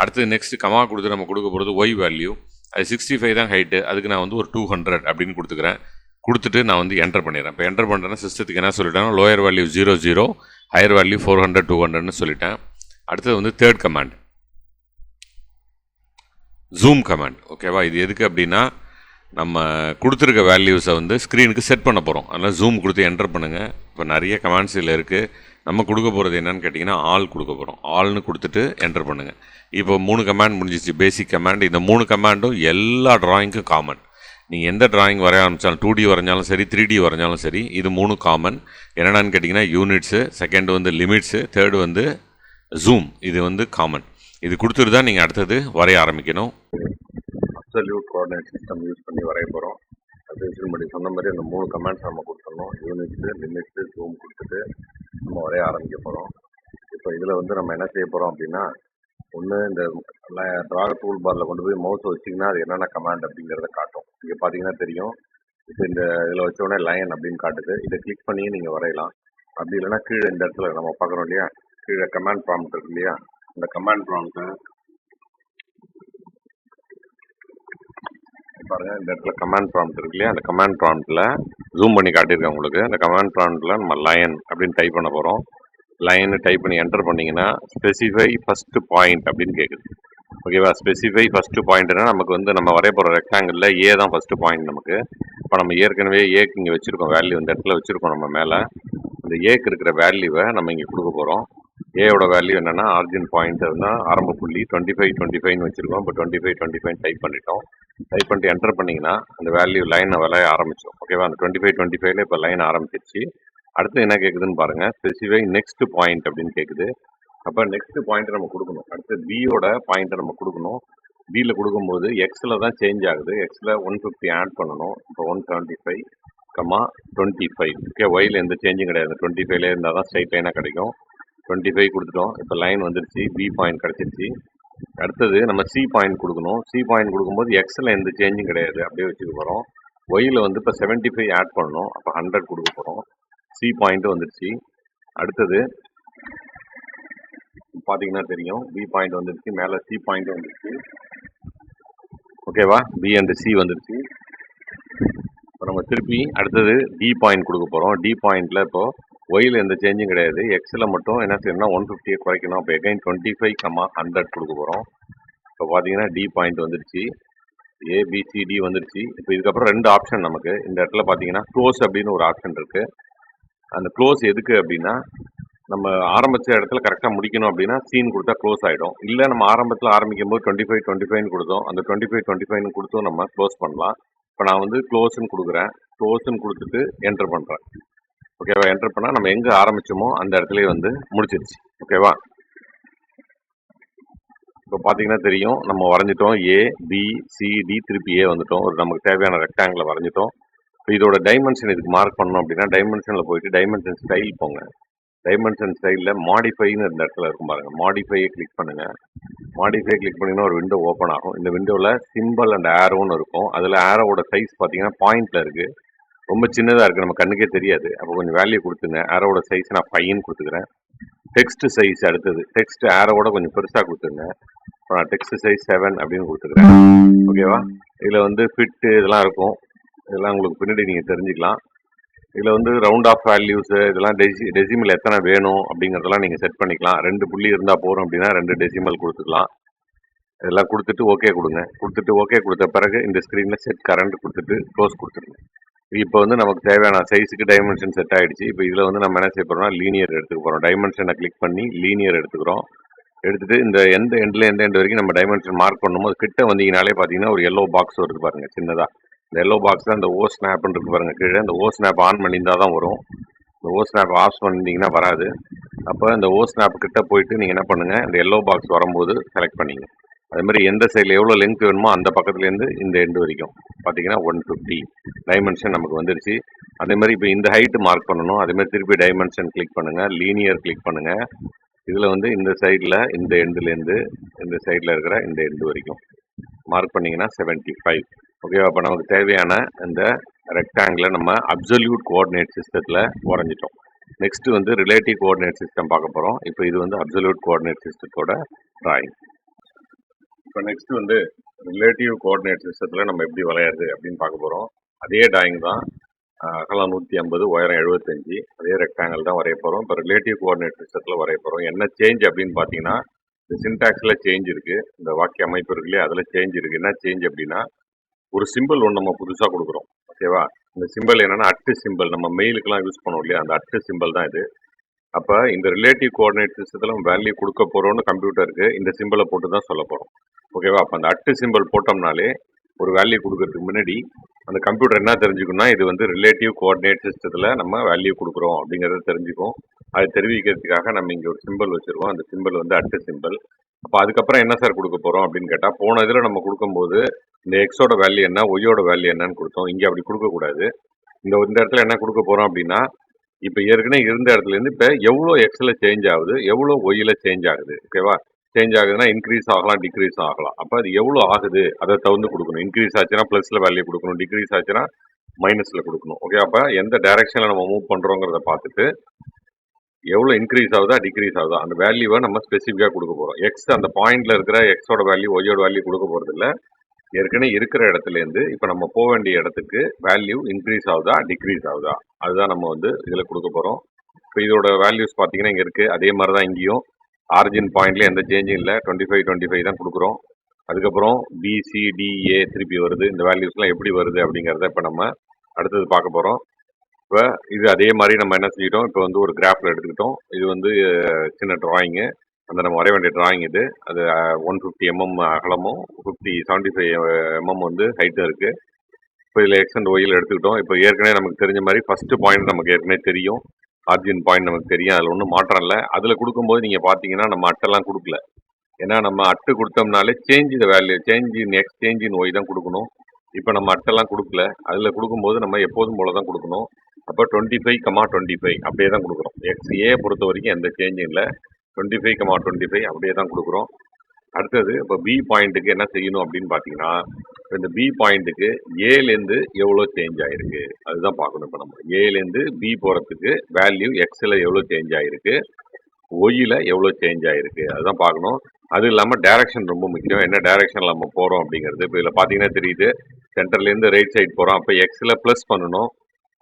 அடுத்து நெக்ஸ்ட் கமா கொடுத்து நம்ம கொடுக்க போகிறது ஒய் வேல்யூ, அது 65 தான் ஹைட்டு, அதுக்கு நான் வந்து ஒரு 200 அப்படின்னு கொடுத்துக்கிறேன். கொடுத்துட்டு நான் வந்து என்டர் பண்ணிடுறேன். இப்போ என்டர் பண்ணுறேன்னா சிஸ்டத்துக்கு என்ன சொல்லிட்டேன்னா லோயர் வேல்யூ 00, ஹையர் வேல்யூ 400, 200ன்னு சொல்லிட்டேன். அடுத்தது வந்து தேர்ட் கமாண்ட் ஜூம் கமாண்ட். ஓகேவா, இது எதுக்கு அப்படின்னா நம்ம கொடுத்துருக்க வேல்யூஸை வந்து ஸ்க்ரீனுக்கு செட் பண்ண போகிறோம். அதனால் ஜூம் கொடுத்து என்டர் பண்ணுங்கள். இப்போ நிறைய கமாண்ட்ஸ் இதில் இருக்குது. நம்ம கொடுக்க போகிறது என்னன்னு கேட்டிங்கன்னா ஆல் கொடுக்க போகிறோம். ஆல்னு கொடுத்துட்டு என்டர் பண்ணுங்கள். இப்போ 3 கமாண்ட் முடிஞ்சிச்சு. பேசிக் கமாண்ட். இந்த 3 கமாண்டும் எல்லா ட்ராயிங்க்கும் காமன். நீங்கள் எந்த ட்ராயிங் வரைய ஆரம்பித்தாலும் 2D வரைஞ்சாலும் சரி 3D வரைஞ்சாலும் சரி இது 3 காமன். என்னென்னு கேட்டிங்கன்னா யூனிட்ஸு, செகண்ட் வந்து லிமிட்ஸு, தேர்டு வந்து ஜூம். இது வந்து காமன். இது கொடுத்துட்டு தான் நீங்கள் அடுத்தது வரைய ஆரம்பிக்கணும். அப்சல்யூட் கோஆர்டினேட் சிஸ்டம் யூஸ் பண்ணி வரைய போகிறோம். அது முன்னாடி சொன்ன மாதிரி அந்த 3 கமாண்ட்ஸ் நம்ம கொடுத்துடணும். யூனிட்ஸு, லிமிட்ஸு, ஜூம் கொடுத்துட்டு நம்ம வரைய ஆரம்பிக்க போகிறோம். இப்போ இதில் வந்து நம்ம என்ன செய்ய போகிறோம் அப்படின்னா, ஒன்று இந்த ட்ரா டூல் பாரில் கொண்டு போய் மவுஸ் வச்சிங்கன்னா அது என்னென்ன கமாண்ட் அப்படிங்கிறத காட்டும். இங்கே பார்த்தீங்கன்னா தெரியும். இப்போ இந்த இதில் வச்சோடனே லைன் அப்படின்னு காட்டுது. இதை கிளிக் பண்ணி நீங்கள் வரையலாம். அப்படி இல்லைன்னா கீழே இந்த இடத்துல நம்ம பார்க்குறோம் இல்லையா, கீழே கமாண்ட் ப்ராம்ப்ட் இருக்கு இல்லையா, இந்த கமாண்ட் ப்ராம்ப்ட்டை பாருங்கள். இந்த இடத்துல கமாண்ட் ப்ராம்ப்ட் இருக்கு இல்லையா, அந்த கமாண்ட் ப்ராம்ப்ட்டில் ஜூம் பண்ணி காட்டியிருக்கேன் உங்களுக்கு. அந்த கமாண்ட் ப்ராம்ப்ட்டில் நம்ம லைன் அப்படின்னு டைப் பண்ண போகிறோம். லைன்னு டைப் பண்ணி என்டர் பண்ணிங்கன்னா ஸ்பெசிஃபை ஃபஸ்ட்டு பாயிண்ட் அப்படின்னு கேட்குது. ஓகேவா? ஸ்பெசிஃபை ஃபஸ்ட்டு பாயிண்ட்னா நமக்கு வந்து நம்ம வரைய போகிற ரெக்டாங்கிளில் ஏ தான் ஃபஸ்ட்டு பாயிண்ட் நமக்கு. இப்போ நம்ம ஏற்கனவே ஏக்கு இங்கே வச்சுருக்கோம் வேல்யூ, இந்த இடத்துல வச்சுருக்கோம் நம்ம மேலே. இந்த ஏக்கு இருக்கிற வேல்யூவை நம்ம இங்கே கொடுக்க போகிறோம். ஏயோட வேல்யூ என்னென்னா ஆர்ஜின் பாயிண்ட் இருந்தால் ஆரம்ப புள்ளி 25 வச்சுருக்கோம். இப்போ 25 டைப் பண்ணிட்டோம். டைப் பண்ணிட்டு என்டர் பண்ணிங்கன்னா அந்த வேல்யூ லைனை விளைய ஆரம்பிச்சோம். ஓகேவா? அந்த 25 இப்போ லைன் ஆரம்பிச்சிருச்சு. அடுத்து என்ன கேட்குதுன்னு பாருங்கள். ஸ்பெசிஃபை நெக்ஸ்ட் பாயிண்ட் அப்படின்னு கேட்குது. அப்போ நெக்ஸ்ட் பாயிண்ட் நம்ம கொடுக்கணும். அடுத்து பியோட பாயிண்ட்டை நம்ம கொடுக்கணும். பியில் கொடுக்கும்போது எக்ஸில் தான் சேஞ்ச் ஆகுது. எக்ஸில் 150 ஆட் பண்ணணும். இப்போ 175, 25. ஓகே, ஒயில் எந்த சேஞ்சும் கிடையாது. 25 இருந்தால் தான் ஸ்ட்ரைட் லைனாக கிடைக்கும். 25 கொடுத்துட்டோம். இப்போ லைன் வந்துருச்சு. பி பாயிண்ட் கிடச்சிருச்சு. அடுத்தது நம்ம சி பாயிண்ட் கொடுக்கணும். சி பாயிண்ட் கொடுக்கும்போது எக்ஸில் எந்த சேஞ்சும் கிடையாது, அப்படியே வச்சுக்க போகிறோம். ஒயில் வந்து இப்போ 75 ஆட் பண்ணணும். அப்போ 100 கொடுக்க போகிறோம். சி பாயிண்ட்டு வந்துருச்சு. அடுத்தது பார்த்தீங்கன்னா தெரியும், பி பாயிண்ட் வந்துருச்சு. மேலே சி பாயிண்ட் வந்துருச்சு. ஓகேவா? பி அண்ட் சி வந்துருச்சு. இப்போ நம்ம திருப்பி அடுத்தது டி பாயிண்ட் கொடுக்க போகிறோம். டி பாயிண்டில் இப்போது ஒயில் எந்த சேஞ்சும் கிடையாது. எக்ஸில் மட்டும் என்ன செய்யணும்னா 150 குறைக்கணும். அப்போ எகைன் 25, 100 கொடுக்க போகிறோம். இப்போ பார்த்தீங்கன்னா டி பாயிண்ட் வந்துருச்சு. ஏபிசிடி வந்துருச்சு. இப்போ இதுக்கப்புறம் 2 ஆப்ஷன் நமக்கு. இந்த இடத்துல பார்த்தீங்கன்னா க்ளோஸ் அப்படின்னு ஒரு ஆப்ஷன் இருக்குது. அந்த க்ளோஸ் எதுக்கு அப்படின்னா, நம்ம ஆரம்பித்த இடத்துல கரெக்டாக முடிக்கணும் அப்படின்னா சீன் கொடுத்தா க்ளோஸ் ஆகிடும். இல்லை நம்ம ஆரம்பத்தில் ஆரம்பிக்கும் போது 25 கொடுத்தோம். அந்த 25 கொடுத்தும் நம்ம க்ளோஸ் பண்ணலாம். இப்போ நான் வந்து க்ளோஸ்ன்னு கொடுக்குறேன். க்ளோஸ்ன்னு கொடுத்துட்டு என்டர் பண்ணுறேன். ஓகேவா? என்டர் பண்ணால் நம்ம எங்கே ஆரம்பித்தோமோ அந்த இடத்துலேயே வந்து முடிச்சிருச்சு. ஓகேவா? இப்போ பார்த்தீங்கன்னா தெரியும், நம்ம வரைஞ்சிட்டோம். ஏ, பி, சி, டி, திருப்பி ஏ வந்துட்டோம். ஒரு நமக்கு தேவையான ரெக்டாங்கில் வரைஞ்சிட்டோம். இப்போ இதோட டைமென்ஷன் இதுக்கு மார்க் பண்ணணும் அப்படின்னா டைமென்ஷனில் போயிட்டு டைமென்ஷன் ஸ்டைல் போங்க. டைமென்ஷன் ஸ்டைலில் மாடிஃபைன்னு இந்த இடத்துல இருக்கும் பாருங்கள். மாடிஃபையை கிளிக் பண்ணுங்கள். மாடிஃபை கிளிக் பண்ணிங்கன்னா ஒரு விண்டோ ஓப்பன் ஆகும். இந்த விண்டோவில் சிம்பிள் அண்ட் ஆரோன்னு இருக்கும். அதில் ஆரோவோட சைஸ் பார்த்தீங்கன்னா பாயிண்டில் இருக்குது. ரொம்ப சின்னதாக இருக்குது, நம்ம கண்ணுக்கே தெரியாது. அப்போ கொஞ்சம் வேல்யூ கொடுத்துங்க. ஆரோவோட சைஸ் நான் 5ன்னு கொடுத்துக்கிறேன். டெக்ஸ்ட் சைஸ் அடுத்தது டெக்ஸ்ட் ஆரோவோட கொஞ்சம் பெருசாக கொடுத்துருங்க. இப்போ நான் டெக்ஸ்ட் சைஸ் 7 அப்படின்னு கொடுத்துக்கிறேன். ஓகேவா? இதில் வந்து ஃபிட்டு இதெல்லாம் இருக்கும். இதெல்லாம் உங்களுக்கு பின்னாடி நீங்கள் தெரிஞ்சுக்கலாம். இதில் வந்து ரவுண்ட் ஆஃப் வேல்யூஸு இதெல்லாம் டெசிமல் எத்தனை வேணும் அப்படிங்கிறதெல்லாம் நீங்கள் செட் பண்ணிக்கலாம். 2 புள்ளி இருந்தால் போகிறோம் அப்படின்னா 2 டெசிமல் கொடுத்துக்கலாம். இதெல்லாம் கொடுத்துட்டு ஓகே கொடுங்க. கொடுத்துட்டு ஓகே கொடுத்த பிறகு இந்த ஸ்க்ரீனில் செட் கரண்ட் கொடுத்துட்டு க்ளோஸ் கொடுத்துருங்க. இப்போ வந்து நமக்கு தேவையான சைஸுக்கு டைமென்ஷன் செட் ஆகிடுச்சு. இப்போ இதில் வந்து நம்ம என்ன செய்ய போகிறோம்னா லீனியர் எடுத்துக்க போகிறோம். டைமென்ஷனை கிளிக் பண்ணி லீனியர் எடுத்துக்கிறோம். எடுத்துகிட்டு இந்த எந்த எண்டில் எந்த எண்டு வரைக்கும் நம்ம டைமென்ஷன் மார்க் பண்ணும்போது கிட்ட வந்தீங்கனாலே பார்த்தீங்கன்னா ஒரு எல்லோ பாக்ஸ் வருது பாருங்கள் சின்னதாக. இந்த எல்லோ பாக்ஸில் இந்த ஓ ஸ்னாப்னு இருக்கு பாருங்கள் கீழே. இந்த ஓ ஸ்னாப் ஆன் பண்ணியிருந்தால் தான் வரும். இந்த ஓ ஸ்னாப் ஆஃப் பண்ணிட்டீங்கன்னா வராது. அப்போ இந்த ஓ ஸ்னாப் கிட்ட போயிட்டு நீங்கள் என்ன பண்ணுங்கள், இந்த எல்லோ பாக்ஸ் வரும்போது செலக்ட் பண்ணிங்க. அதே மாதிரி எந்த சைடில் எவ்வளோ லென்த் வேணுமோ அந்த பக்கத்துலேருந்து இந்த எண்டு வரைக்கும் பார்த்தீங்கன்னா 150 டைமென்ஷன் நமக்கு வந்துருச்சு. அதே மாதிரி இப்போ இந்த ஹைட்டு மார்க் பண்ணணும். அதேமாதிரி திருப்பி டைமென்ஷன் கிளிக் பண்ணுங்கள், லீனியர் கிளிக் பண்ணுங்கள். இதில் வந்து இந்த சைடில் இந்த எண்டுலேருந்து இந்த சைடில் இருக்கிற இந்த எண்டு வரைக்கும் மார்க் பண்ணிங்கன்னா 75. ஓகேவா? அப்போ நமக்கு தேவையான இந்த ரெக்டாங்கில் நம்ம அப்சல்யூட் கோஆர்டினேட் சிஸ்டத்தில் வரைஞ்சிட்டோம். நெக்ஸ்ட்டு வந்து ரிலேட்டிவ் கோஆர்டினேட் சிஸ்டம் பார்க்க போகிறோம். இப்போ இது வந்து அப்சல்யூட் கோஆர்டினேட் சிஸ்டத்தோட ட்ராயிங். இப்போ நெக்ஸ்ட் வந்து ரிலேட்டிவ் கோஆர்டினேட் சிஸ்டத்தில் நம்ம எப்படி விளையாடுது அப்படின்னு பார்க்க போகிறோம். அதே ட்ராயிங் தான். அகலம் 150, உயரம் 75. அதே ரெக்டாங்கிள் தான் வரைய போகிறோம். இப்போ ரிலேட்டிவ் கோஆர்டினேட் சிஸ்டத்தில் வரைய போகிறோம். என்ன சேஞ்ச் அப்படின்னு பார்த்தீங்கன்னா இந்த சின்டாக்ஸில் சேஞ்ச் இருக்குது. இந்த வாக்கிய அமைப்பு இருக்குல்லையே அதில் சேஞ்ச் இருக்குது. என்ன சேஞ்ச் அப்படின்னா ஒரு சிம்பிள் ஒன்று நம்ம புதுசாக கொடுக்குறோம். ஓகேவா? இந்த சிம்பிள் என்னென்னா அட்டு சிம்பிள். நம்ம மெயிலுக்கெல்லாம் யூஸ் பண்ணுவோம் இல்லையா, அந்த அட்டு சிம்பிள் தான் இது. அப்போ இந்த ரிலேட்டிவ் கோஆர்டினேட் சிஸ்டத்தில் நம்ம வேல்யூ கொடுக்க போகிறோம்னு கம்ப்யூட்டருக்கு இந்த சிம்பிளை போட்டு தான் சொல்ல போகிறோம். ஓகேவா? அப்போ அந்த அட்டு சிம்பிள் போட்டோம்னாலே ஒரு வேல்யூ கொடுக்கறதுக்கு முன்னாடி அந்த கம்ப்யூட்டர் என்ன தெரிஞ்சுக்கணும்னா இது வந்து ரிலேட்டிவ் கோஆர்டினேட் சிஸ்டத்தில் நம்ம வேல்யூ கொடுக்குறோம் அப்படிங்கிறத தெரிஞ்சுக்கும். அதை தெரிவிக்கிறதுக்காக நம்ம இங்கே ஒரு சிம்பிள் வச்சுருக்கோம். அந்த சிம்பிள் வந்து அட்டு சிம்பிள். அப்போ அதுக்கப்புறம் என்ன சார் கொடுக்க போகிறோம் அப்படின்னு கேட்டால், போன இதில் நம்ம கொடுக்கும்போது இந்த எக்ஸோட வேல்யூ என்ன, ஒய்யோட வேல்யூ என்னன்னு கொடுத்தோம். இங்கே அப்படி கொடுக்கக்கூடாது. இந்த இடத்துல என்ன கொடுக்க போகிறோம் அப்படின்னா, இப்போ ஏற்கனவே இருந்த இடத்துலேருந்து இப்போ எவ்வளோ எக்ஸில் சேஞ்ச் ஆகுது, எவ்வளோ ஒய்யில் சேஞ்ச் ஆகுது. ஓகேவா? சேஞ்ச் ஆகுதுன்னா இன்க்ரீஸ் ஆகலாம், டிக்ரீஸ் ஆகலாம். அப்போ அது எவ்வளோ ஆகுது அதை தகுந்து கொடுக்கணும். இன்க்ரீஸ் ஆச்சுன்னா ப்ளஸில் வேல்யூ கொடுக்கணும், டிக்ரீஸ் ஆச்சுன்னா மைனஸில் கொடுக்கணும். ஓகே, அப்போ எந்த டைரக்ஷனில் நம்ம மூவ் பண்ணுறோங்கிறத பார்த்துட்டு எவ்வளோ இன்க்ரீஸ் ஆகுதா டிக்ரீஸ் ஆகுதா அந்த வேல்யூவை நம்ம ஸ்பெசிஃபிக்காக கொடுக்க போகிறோம். எக்ஸ் அந்த பாயிண்டில் இருக்கிற எக்ஸோட வேல்யூ ஒய்யோட வேல்யூ கொடுக்க போகிறது இல்லை. ஏற்கனவே இருக்கிற இடத்துலேருந்து இப்போ நம்ம போக வேண்டிய இடத்துக்கு வேல்யூ இன்க்ரீஸ் ஆகுதா டிக்ரீஸ் ஆகுதா அதுதான் நம்ம வந்து இதில் கொடுக்க போகிறோம். இப்போ இதோட வேல்யூஸ் பார்த்தீங்கன்னா இங்கே இருக்குது. அதே மாதிரி தான் இங்கேயும் ஆரிஜின் பாயிண்ட்லேயே எந்த சேஞ்சும் இல்லை. 25 தான் கொடுக்குறோம். அதுக்கப்புறம் பிசிடிஏ திருப்பி வருது. இந்த வேல்யூஸ்லாம் எப்படி வருது அப்படிங்கிறத இப்போ நம்ம அடுத்தது பார்க்க போகிறோம். இப்போ இது அதே மாதிரி நம்ம என்ன செஞ்சிட்டோம், இப்போ வந்து ஒரு கிராஃபில் எடுத்துக்கிட்டோம். இது வந்து சின்ன ட்ராயிங்கு, அந்த நம்ம வரைய வேண்டிய ட்ராயிங் இது. அது 150 mm அகலமும் 75 mm வந்து ஹைட்டும் இருக்குது. இப்போ இதில் எக்ஸ் அண்ட் ஒய்யில் எடுத்துக்கிட்டோம். இப்போ ஏற்கனவே நமக்கு தெரிஞ்ச மாதிரி ஃபஸ்ட்டு பாயிண்ட் நமக்கு ஏற்கனவே தெரியும், ஆர்ஜின் பாயிண்ட் நமக்கு தெரியும். அதில் ஒன்றும் மாற்றம் இல்லை. அதில் கொடுக்கும்போது நீங்கள் பார்த்தீங்கன்னா நம்ம அட்டெல்லாம் கொடுக்கல. ஏன்னா நம்ம அட்டு கொடுத்தோம்னாலே சேஞ்ச் இந்த value, change in X, change in Y தான் கொடுக்கணும். இப்போ நம்ம அட்டெல்லாம் கொடுக்கல. அதில் கொடுக்கும்போது நம்ம எப்போதும் போல தான் கொடுக்கணும். அப்போ 25, அப்படியே தான் கொடுக்குறோம். எக்ஸ் ஏ பொறுத்த வரைக்கும் எந்த சேஞ்சும் இல்லை. 25, அப்படியே தான் கொடுக்குறோம். அடுத்தது இப்போ பி பாயிண்ட்டுக்கு என்ன செய்யணும் அப்படின்னு பார்த்தீங்கன்னா, இந்த பி பாயிண்ட்டுக்கு ஏலேருந்து எவ்வளோ சேஞ்ச் ஆகிருக்கு அதுதான் பார்க்கணும். இப்போ நம்ம ஏலேருந்து பி போகிறதுக்கு வேல்யூ எக்ஸில் எவ்வளோ சேஞ்ச் ஆகிருக்கு, ஒய்யில் எவ்வளோ சேஞ்ச் ஆகிருக்கு அதுதான் பார்க்கணும். அது இல்லாமல் டைரக்ஷன் ரொம்ப முக்கியம். என்ன டைரக்ஷனில் நம்ம போகிறோம் அப்படிங்கிறது இப்போ இதில் பார்த்தீங்கன்னா தெரியுது. சென்டர்லேருந்து ரைட் சைடு போகிறோம். அப்போ எக்ஸில் ப்ளஸ் பண்ணணும்.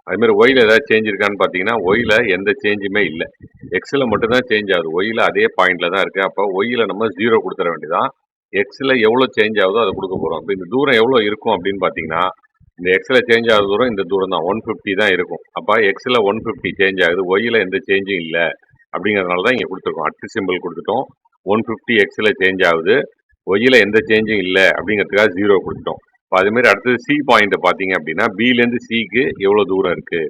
அதுமாதிரி ஒயில் ஏதாவது சேஞ்ச் இருக்கான்னு பார்த்தீங்கன்னா ஒயில் எந்த சேஞ்சுமே இல்லை. எக்ஸில் மட்டும்தான் சேஞ்ச் ஆகுது. ஒயில் அதே பாயிண்டில் தான் இருக்குது. அப்போ ஒயில் நம்ம 0 கொடுத்துட வேண்டியதான். எக்ஸில் எவ்வளோ சேஞ்ச் ஆகுதோ அதை கொடுக்க போகிறோம். இப்போ இந்த தூரம் எவ்வளோ இருக்கும் அப்படின்னு பார்த்தீங்கன்னா, இந்த எக்ஸில் சேஞ்ச் ஆகுற தூரம் இந்த தூரம் தான் 150 தான் இருக்கும். அப்போ எக்ஸில் 150 சேஞ்ச் ஆகுது, ஒயில் எந்த சேஞ்சும் இல்லை. அப்படிங்கிறதுனால தான் இங்கே கொடுத்துருக்கோம். அட்டு சிம்பிள் கொடுத்துட்டோம். 150 எக்ஸில் சேஞ்ச் ஆகுது, ஒய்யில் எந்த சேஞ்சும் இல்லை அப்படிங்கிறதுக்காக 0 கொடுத்துட்டோம். இப்போ அதுமாரி அடுத்தது சி பாயிண்ட்டை பார்த்தீங்க அப்படின்னா, பிலேருந்து சிக்கு எவ்வளோ தூரம் இருக்குது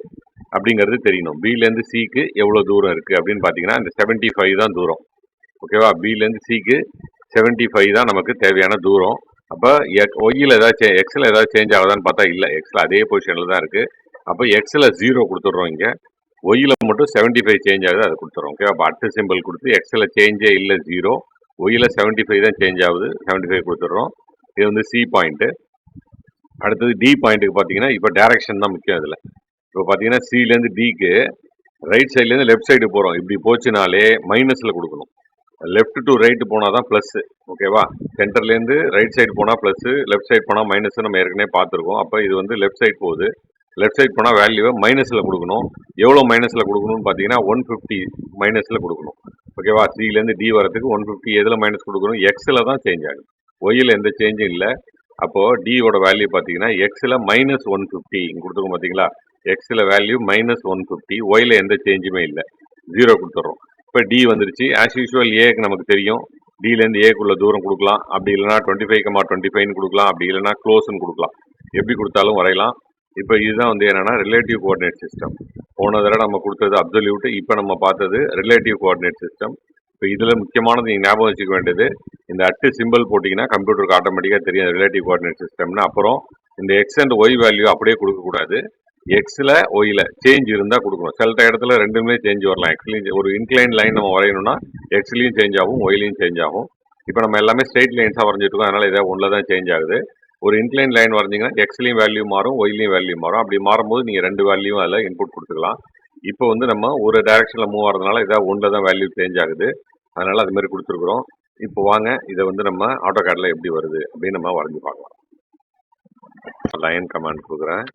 அப்படிங்கிறது தெரியணும். பிலேருந்து சிக்கு எவ்வளோ தூரம் இருக்குது அப்படின்னு பார்த்தீங்கன்னா, இந்த 75 தான் தூரம். ஓகேவா? பிலேருந்து சிக்கு 75 தான் நமக்கு தேவையான தூரம். அப்போ ஒய்யில் ஏதாச்சும் எக்ஸில் ஏதாவது சேஞ்ச் ஆகுதான்னு பார்த்தா இல்லை. எக்ஸில் அதே பொசிஷனில் தான் இருக்குது. அப்போ எக்ஸில் 0 கொடுத்துட்றோம். இங்கே ஒய்யில் மட்டும் 75 சேஞ்ச் ஆகுது, அதை கொடுத்துட்றோம். ஓகே, அப்போ அட்டு சிம்பிள் கொடுத்து எக்ஸில் சேஞ்சே இல்லை 0, ஒய்யில் 75 தான் சேஞ்ச் ஆகுது, 75 கொடுத்துட்றோம். இது வந்து சி பாயிண்ட்டு. அடுத்தது டி பாயிண்ட்டுக்கு பார்த்தீங்கன்னா இப்போ டைரக்ஷன் தான் முக்கியம். இதில் இப்போ பார்த்தீங்கன்னா சிலேருந்து டிக்கு ரைட் சைட்லேருந்து லெஃப்ட் சைடு போகிறோம். இப்படி போச்சுனாலே மைனஸில் கொடுக்கணும். லெஃப்ட் டு ரைட்டு போனால் தான் ப்ளஸ்ஸு. ஓகேவா? சென்டர்லேருந்து ரைட் சைடு போனால் ப்ளஸ்ஸு, லெஃப்ட் சைடு போனால் மைனஸ் நம்ம ஏற்கனவே பார்த்துருக்கோம். அப்போ இது வந்து லெஃப்ட் சைடு போகுது. லெஃப்ட் சைடு போனால் வேல்யூவை மைனஸில் கொடுக்கணும். எவ்வளோ மைனஸில் கொடுக்கணும்னு பார்த்தீங்கன்னா 150 மைனஸில் கொடுக்கணும். ஓகேவா? சிலேருந்து டி வரதுக்கு 150 எதில் மைனஸ் கொடுக்கணும், எக்ஸில் தான் சேஞ்ச் ஆகுது, ஒய்யில் எந்த சேஞ்சும் இல்லை. அப்போது டியோட வேல்யூ பார்த்தீங்கன்னா எக்ஸில் -150 இங்கே கொடுத்துருக்கோம். பார்த்தீங்களா? எக்ஸில் வேல்யூ -150, ஒய்யில் எந்த சேஞ்சுமே இல்லை, 0 கொடுத்துட்றோம். இப்போ டி வந்துருச்சு. ஆஸ் யூஸ்வல் ஏக்கு நமக்கு தெரியும், டிலேருந்து ஏக்குள்ள தூரம் கொடுக்கலாம். அப்படி இல்லைனா 25, கொடுக்கலாம். அப்படி இல்லைனா க்ளோஸ்ன்னு கொடுக்கலாம். எப்படி கொடுத்தாலும் வரையலாம். இப்போ இதுதான் வந்து என்னென்னா ரிலேட்டிவ் கோஆர்டினேட் சிஸ்டம். போன தடவை நம்ம கொடுத்தது அப்சல்யூட், இப்போ நம்ம பார்த்தது ரிலேட்டிவ் கோஆர்டினேட் சிஸ்டம். இப்போ இதில் முக்கியமானது நீங்கள் ஞாபகம் வச்சுக்க வேண்டியது, இந்த அட்டு சிம்பிள் போட்டிங்கன்னா கம்ப்யூட்டருக்கு ஆட்டோமேட்டிக்காக தெரியும் ரிலேட்டிவ் கோஆர்டினேட் சிஸ்டம்னு. அப்புறம் இந்த எக்ஸ் அண்ட் ஒய் வேல்யூ அப்படியே கொடுக்கக்கூடாது. எக்ஸில் ஒயில் சேஞ்ச் இருந்தால் கொடுக்கணும். சில இடத்துல ரெண்டுமே சேஞ்ச் வரலாம். எக்ஸ்லையும் ஒரு இன்க்ளைன் லைன் நம்ம வரையணும்னா எக்ஸ்லையும் சேஞ்ச் ஆகும், ஒய்லையும் சேஞ்ச் ஆகும். இப்போ நம்ம எல்லாமே ஸ்ட்ரெயிட் லைன்ஸாக வரைஞ்சிட்டு இருக்கோம். அதனால் இதை ஒன்றில் தான் சேஞ்ச் ஆகுது. ஒரு இன்க்ளைன் லைன் வரைஞ்சிங்கன்னா எக்ஸ்லையும் வேல்யூ மாறும், ஒய்லையும் வேல்யூ மாறும். அப்படி மாறும்போது நீங்கள் ரெண்டு வேல்யூவும் அதில் இன்புட் கொடுத்துக்கலாம். இப்போ வந்து நம்ம ஒரு டைரக்ஷனில் மூவ் ஆகிறதுனால இதாக ஒன்றில் தான் வேல்யூ சேஞ்ச் ஆகுது. அதனால் அது மாதிரி கொடுத்துருக்குறோம். இப்போ வாங்க இதை வந்து நம்ம ஆட்டோகேடில் எப்படி வருது அப்படின்னு நம்ம வரைஞ்சி பார்க்கலாம். லைன் கமாண்ட் கொடுக்குறேன்.